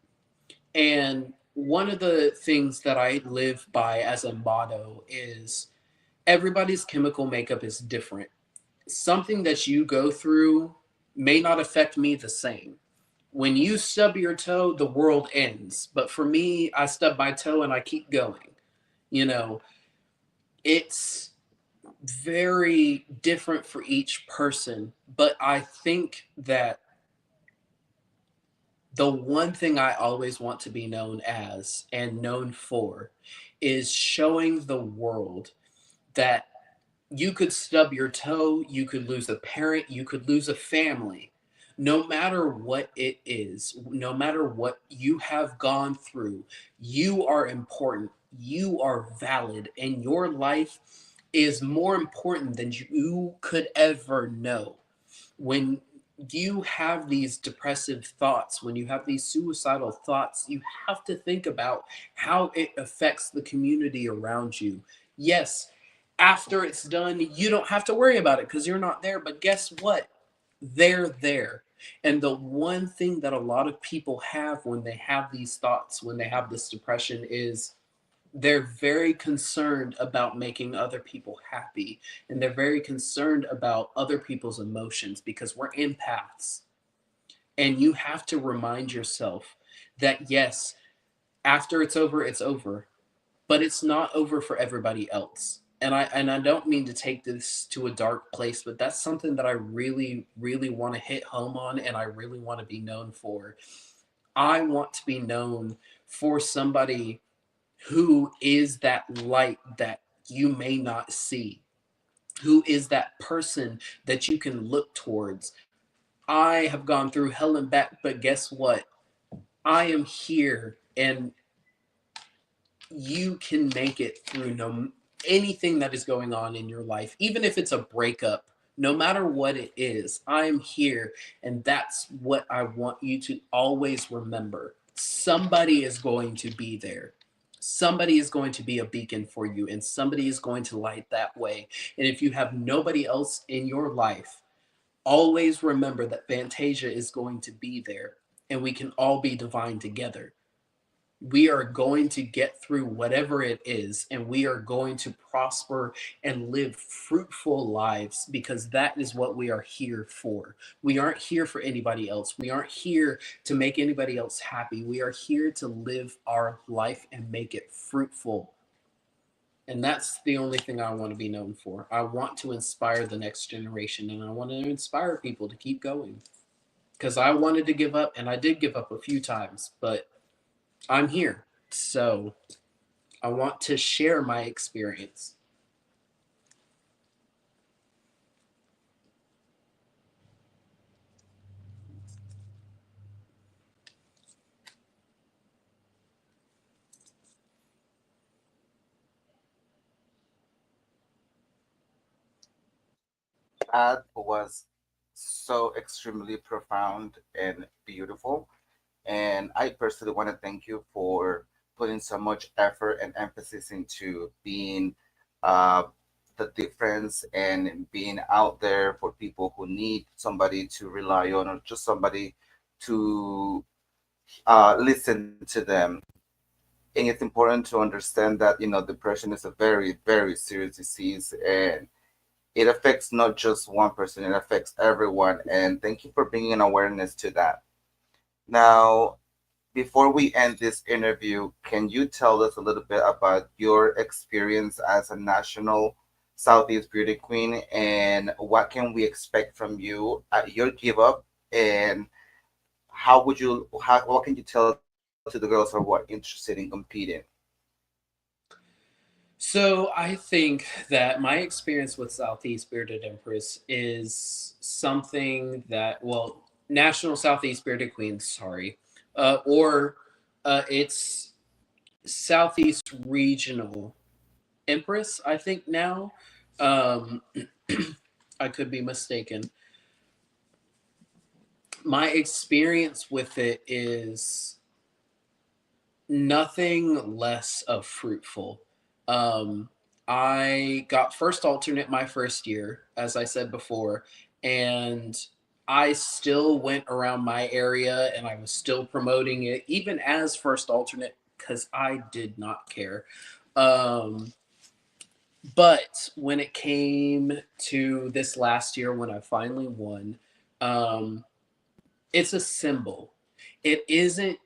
S2: And one of the things that I live by as a motto is everybody's chemical makeup is different. Something that you go through may not affect me the same. When you stub your toe, the world ends. But for me, I stub my toe and I keep going. You know, it's very different for each person. But I think that the one thing I always want to be known as and known for is showing the world that you could stub your toe, you could lose a parent, you could lose a family. No matter what it is, no matter what you have gone through, you are important, you are valid, and your life is more important than you could ever know. When you have these depressive thoughts, when you have these suicidal thoughts, you have to think about how it affects the community around you. Yes, after it's done, you don't have to worry about it because you're not there. But guess what? They're there. And the one thing that a lot of people have when they have these thoughts, when they have this depression, is they're very concerned about making other people happy, and they're very concerned about other people's emotions because we're empaths. And you have to remind yourself that yes, after it's over, it's over, but it's not over for everybody else. And I don't mean to take this to a dark place, but that's something that I really really want to hit home on, and I really want to be known for. I want to be known for somebody who is that light that you may not see, who is that person that you can look towards. I have gone through hell and back, but guess what? I am here, and you can make it through anything that is going on in your life, even if it's a breakup. No matter what it is, I'm here, and that's what I want you to always remember. Somebody is going to be there. Somebody is going to be a beacon for you, and somebody is going to light that way. And if you have nobody else in your life, always remember that Fantasia is going to be there, and we can all be divine together. We are going to get through whatever it is, and we are going to prosper and live fruitful lives because that is what we are here for. We aren't here for anybody else. We aren't here to make anybody else happy. We are here to live our life and make it fruitful. And that's the only thing I want to be known for. I want to inspire the next generation, and I want to inspire people to keep going because I wanted to give up, and I did give up a few times, but I'm here. So I want to share my experience.
S1: That was so extremely profound and beautiful. And I personally want to thank you for putting so much effort and emphasis into being uh, the difference and being out there for people who need somebody to rely on or just somebody to listen to them. And it's important to understand that, depression is a very, very serious disease, and it affects not just one person, it affects everyone. And thank you for bringing awareness to that. Now, before we end this interview, can you tell us a little bit about your experience as a national Southeast Beauty Queen and what can we expect from you at your give up, and what can you tell to the girls who are interested in competing?
S2: So I think that my experience with Southeast Bearded Empress is something that, well, National Southeast Bearded Queen, sorry, or it's Southeast Regional Empress, I think now. Um, I could be mistaken. My experience with it is nothing less of fruitful. Um, I got first alternate my first year, as I said before, and I still went around my area and I was still promoting it, even as first alternate, because I did not care. Um, but when it came to this last year, when I finally won, um, it's a symbol. It isn't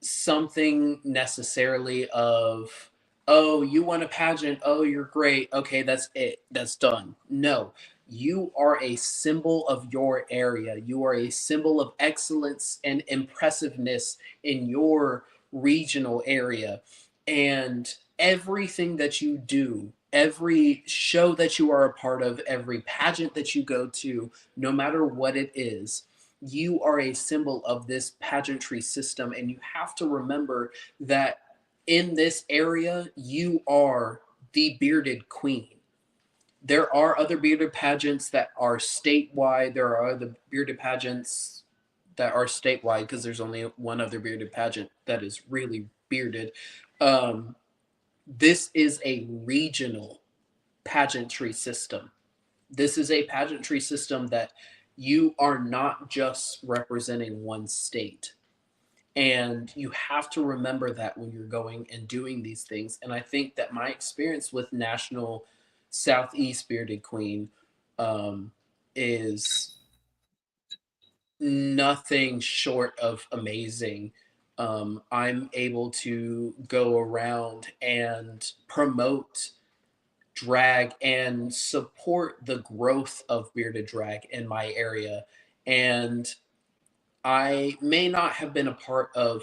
S2: something necessarily of, oh, you won a pageant, oh, you're great, okay, that's it, that's done. No, you are a symbol of your area, you are a symbol of excellence and impressiveness in your regional area. And everything that you do, every show that you are a part of, every pageant that you go to, no matter what it is, you are a symbol of this pageantry system. And you have to remember that in this area, you are the bearded queen. There are other bearded pageants that are statewide. There are other bearded pageants that are statewide because there's only one other bearded pageant that is really bearded. Um, this is a regional pageantry system. This is a pageantry system that you are not just representing one state. And you have to remember that when you're going and doing these things. And I think that my experience with National Southeast Bearded Queen um, is nothing short of amazing. I'm able to go around and promote drag and support the growth of bearded drag in my area. And I may not have been a part of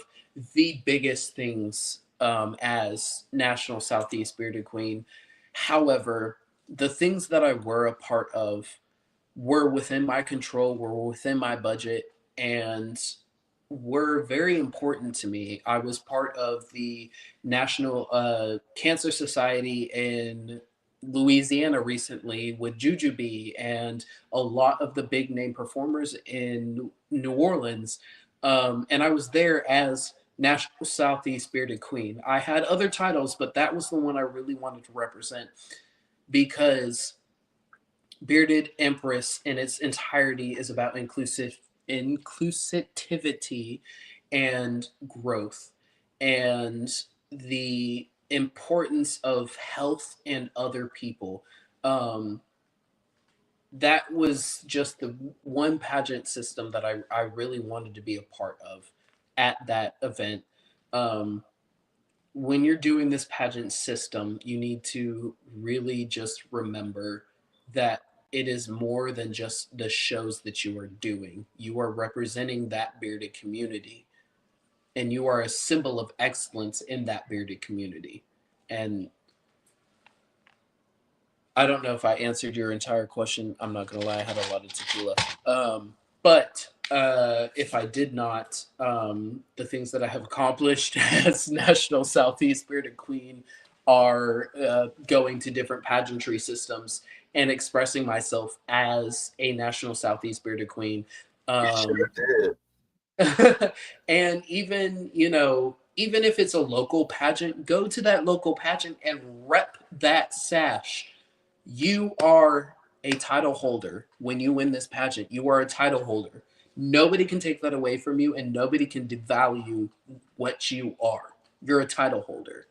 S2: the biggest things as National Southeast Bearded Queen. However, the things that I were a part of were within my control, were within my budget, and were very important to me. I was part of the National Cancer Society in Louisiana recently with Jujubee and a lot of the big name performers in New Orleans. And I was there as National Southeast Bearded Queen. I had other titles, but that was the one I really wanted to represent because Bearded Empress in its entirety is about inclusivity and growth and the importance of health and other people. Um, that was just the one pageant system that I really wanted to be a part of at that event. Um, when you're doing this pageant system, you need to really just remember that it is more than just the shows that you are doing. You are representing that bearded community and you are a symbol of excellence in that bearded community. And I don't know if I answered your entire question. I'm not gonna lie, I had a lot of tequila. But if I did not, the things that I have accomplished as National Southeast Bearded Queen are going to different pageantry systems and expressing myself as a National Southeast Bearded Queen.
S1: You sure
S2: Um,
S1: did.
S2: and even, even if it's a local pageant, go to that local pageant and rep that sash. You are a title holder when you win this pageant. You are a title holder. Nobody can take that away from you, and nobody can devalue what you are. You're a title holder.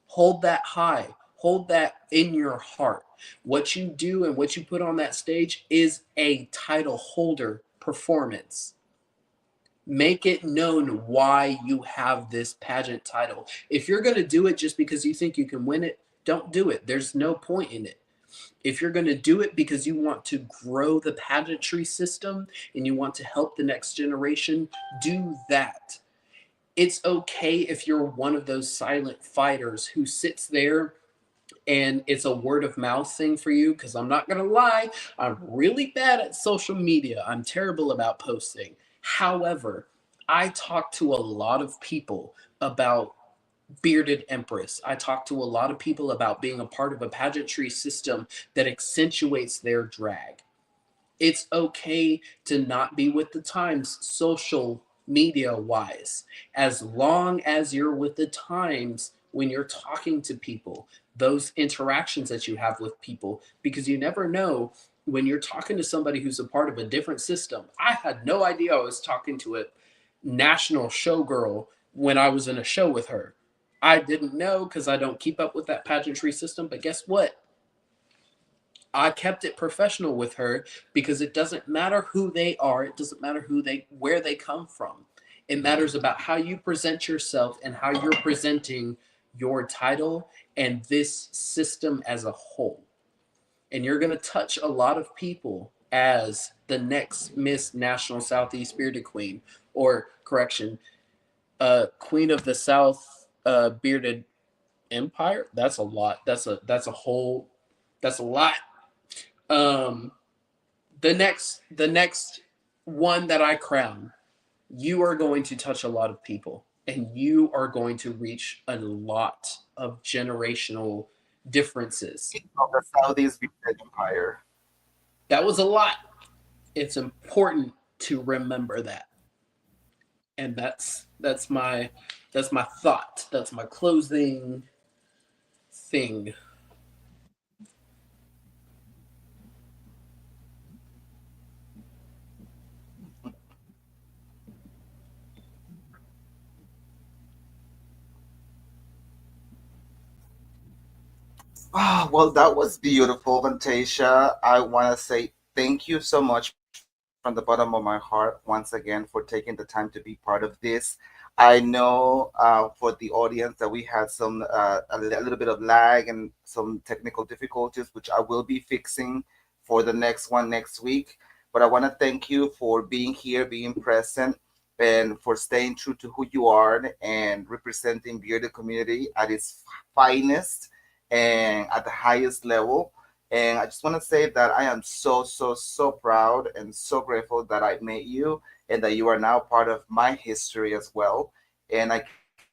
S2: Hold that high. Hold that in your heart. What you do and what you put on that stage is a title holder performance. Make it known why you have this pageant title. If you're going to do it just because you think you can win it, don't do it. There's no point in it. If you're going to do it because you want to grow the pageantry system and you want to help the next generation, do that. It's okay if you're one of those silent fighters who sits there and it's a word of mouth thing for you. Because I'm not going to lie, I'm really bad at social media. I'm terrible about posting. However, I talk to a lot of people about Bearded Empress. I talk to a lot of people about being a part of a pageantry system that accentuates their drag. It's okay to not be with the times social media wise, as long as you're with the times when you're talking to people, those interactions that you have with people, because you never know when you're talking to somebody who's a part of a different system. I had no idea I was talking to a national showgirl when I was in a show with her. I didn't know because I don't keep up with that pageantry system, but guess what? I kept it professional with her because it doesn't matter who they are, it doesn't matter where they come from. It matters about how you present yourself and how you're presenting your title and this system as a whole. And you're going to touch a lot of people as the next Miss National Southeast Bearded Queen, or correction, Queen of the South Bearded Empire. That's a lot. That's a whole. That's a lot. Um, the next one that I crown, you are going to touch a lot of people, and you are going to reach a lot of generational differences.
S1: Of the Southeast Empire.
S2: That was a lot. It's important to remember that, and that's my thought. That's my closing thing.
S1: Ah, well, that was beautiful, Fantasia. I want to say thank you so much from the bottom of my heart once again for taking the time to be part of this. I know for the audience that we had a little bit of lag and some technical difficulties, which I will be fixing for the next one next week. But I want to thank you for being here, being present, and for staying true to who you are and representing bearded community at its finest and at the highest level. And I just want to say that I am so, so, so proud and so grateful that I met you and that you are now part of my history as well. And I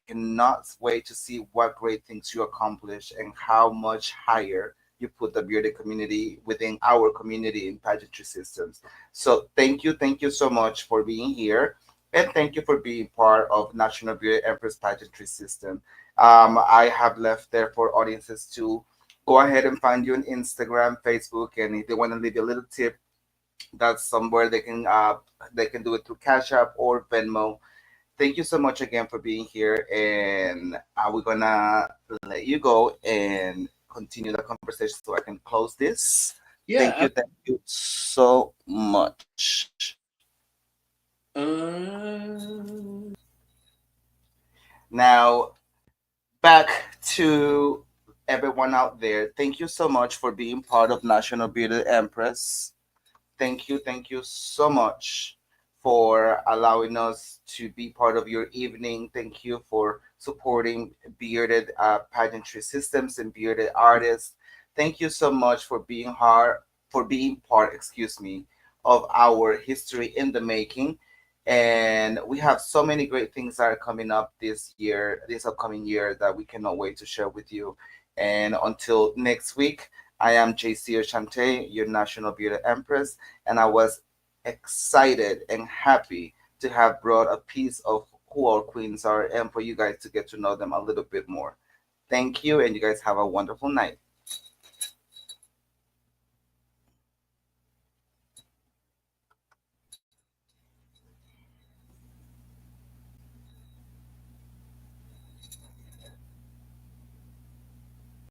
S1: cannot wait to see what great things you accomplish and how much higher you put the bearded community within our community in pageantry systems. So thank you so much for being here. And thank you for being part of National Bearded Empress Pageantry System. I have left there for audiences to go ahead and find you on Instagram, Facebook, and if they want to leave you a little tip, that's somewhere they can do it through Cash App or Venmo. Thank you so much again for being here, and we're gonna let you go and continue the conversation so I can close this.
S2: Yeah.
S1: Thank you so much.
S2: Uh,
S1: Now back to everyone out there. Thank you so much for being part of National Bearded Empress. Thank you so much for allowing us to be part of your evening. Thank you for supporting bearded pageantry systems and bearded artists. Thank you so much for being part, excuse me, of our history in the making. And we have so many great things that are coming up this year, this upcoming year, that we cannot wait to share with you. And until next week, I am JC Oshante, your National Beauty Empress, and I was excited and happy to have brought a piece of who our queens are and for you guys to get to know them a little bit more. Thank you, and you guys have a wonderful night.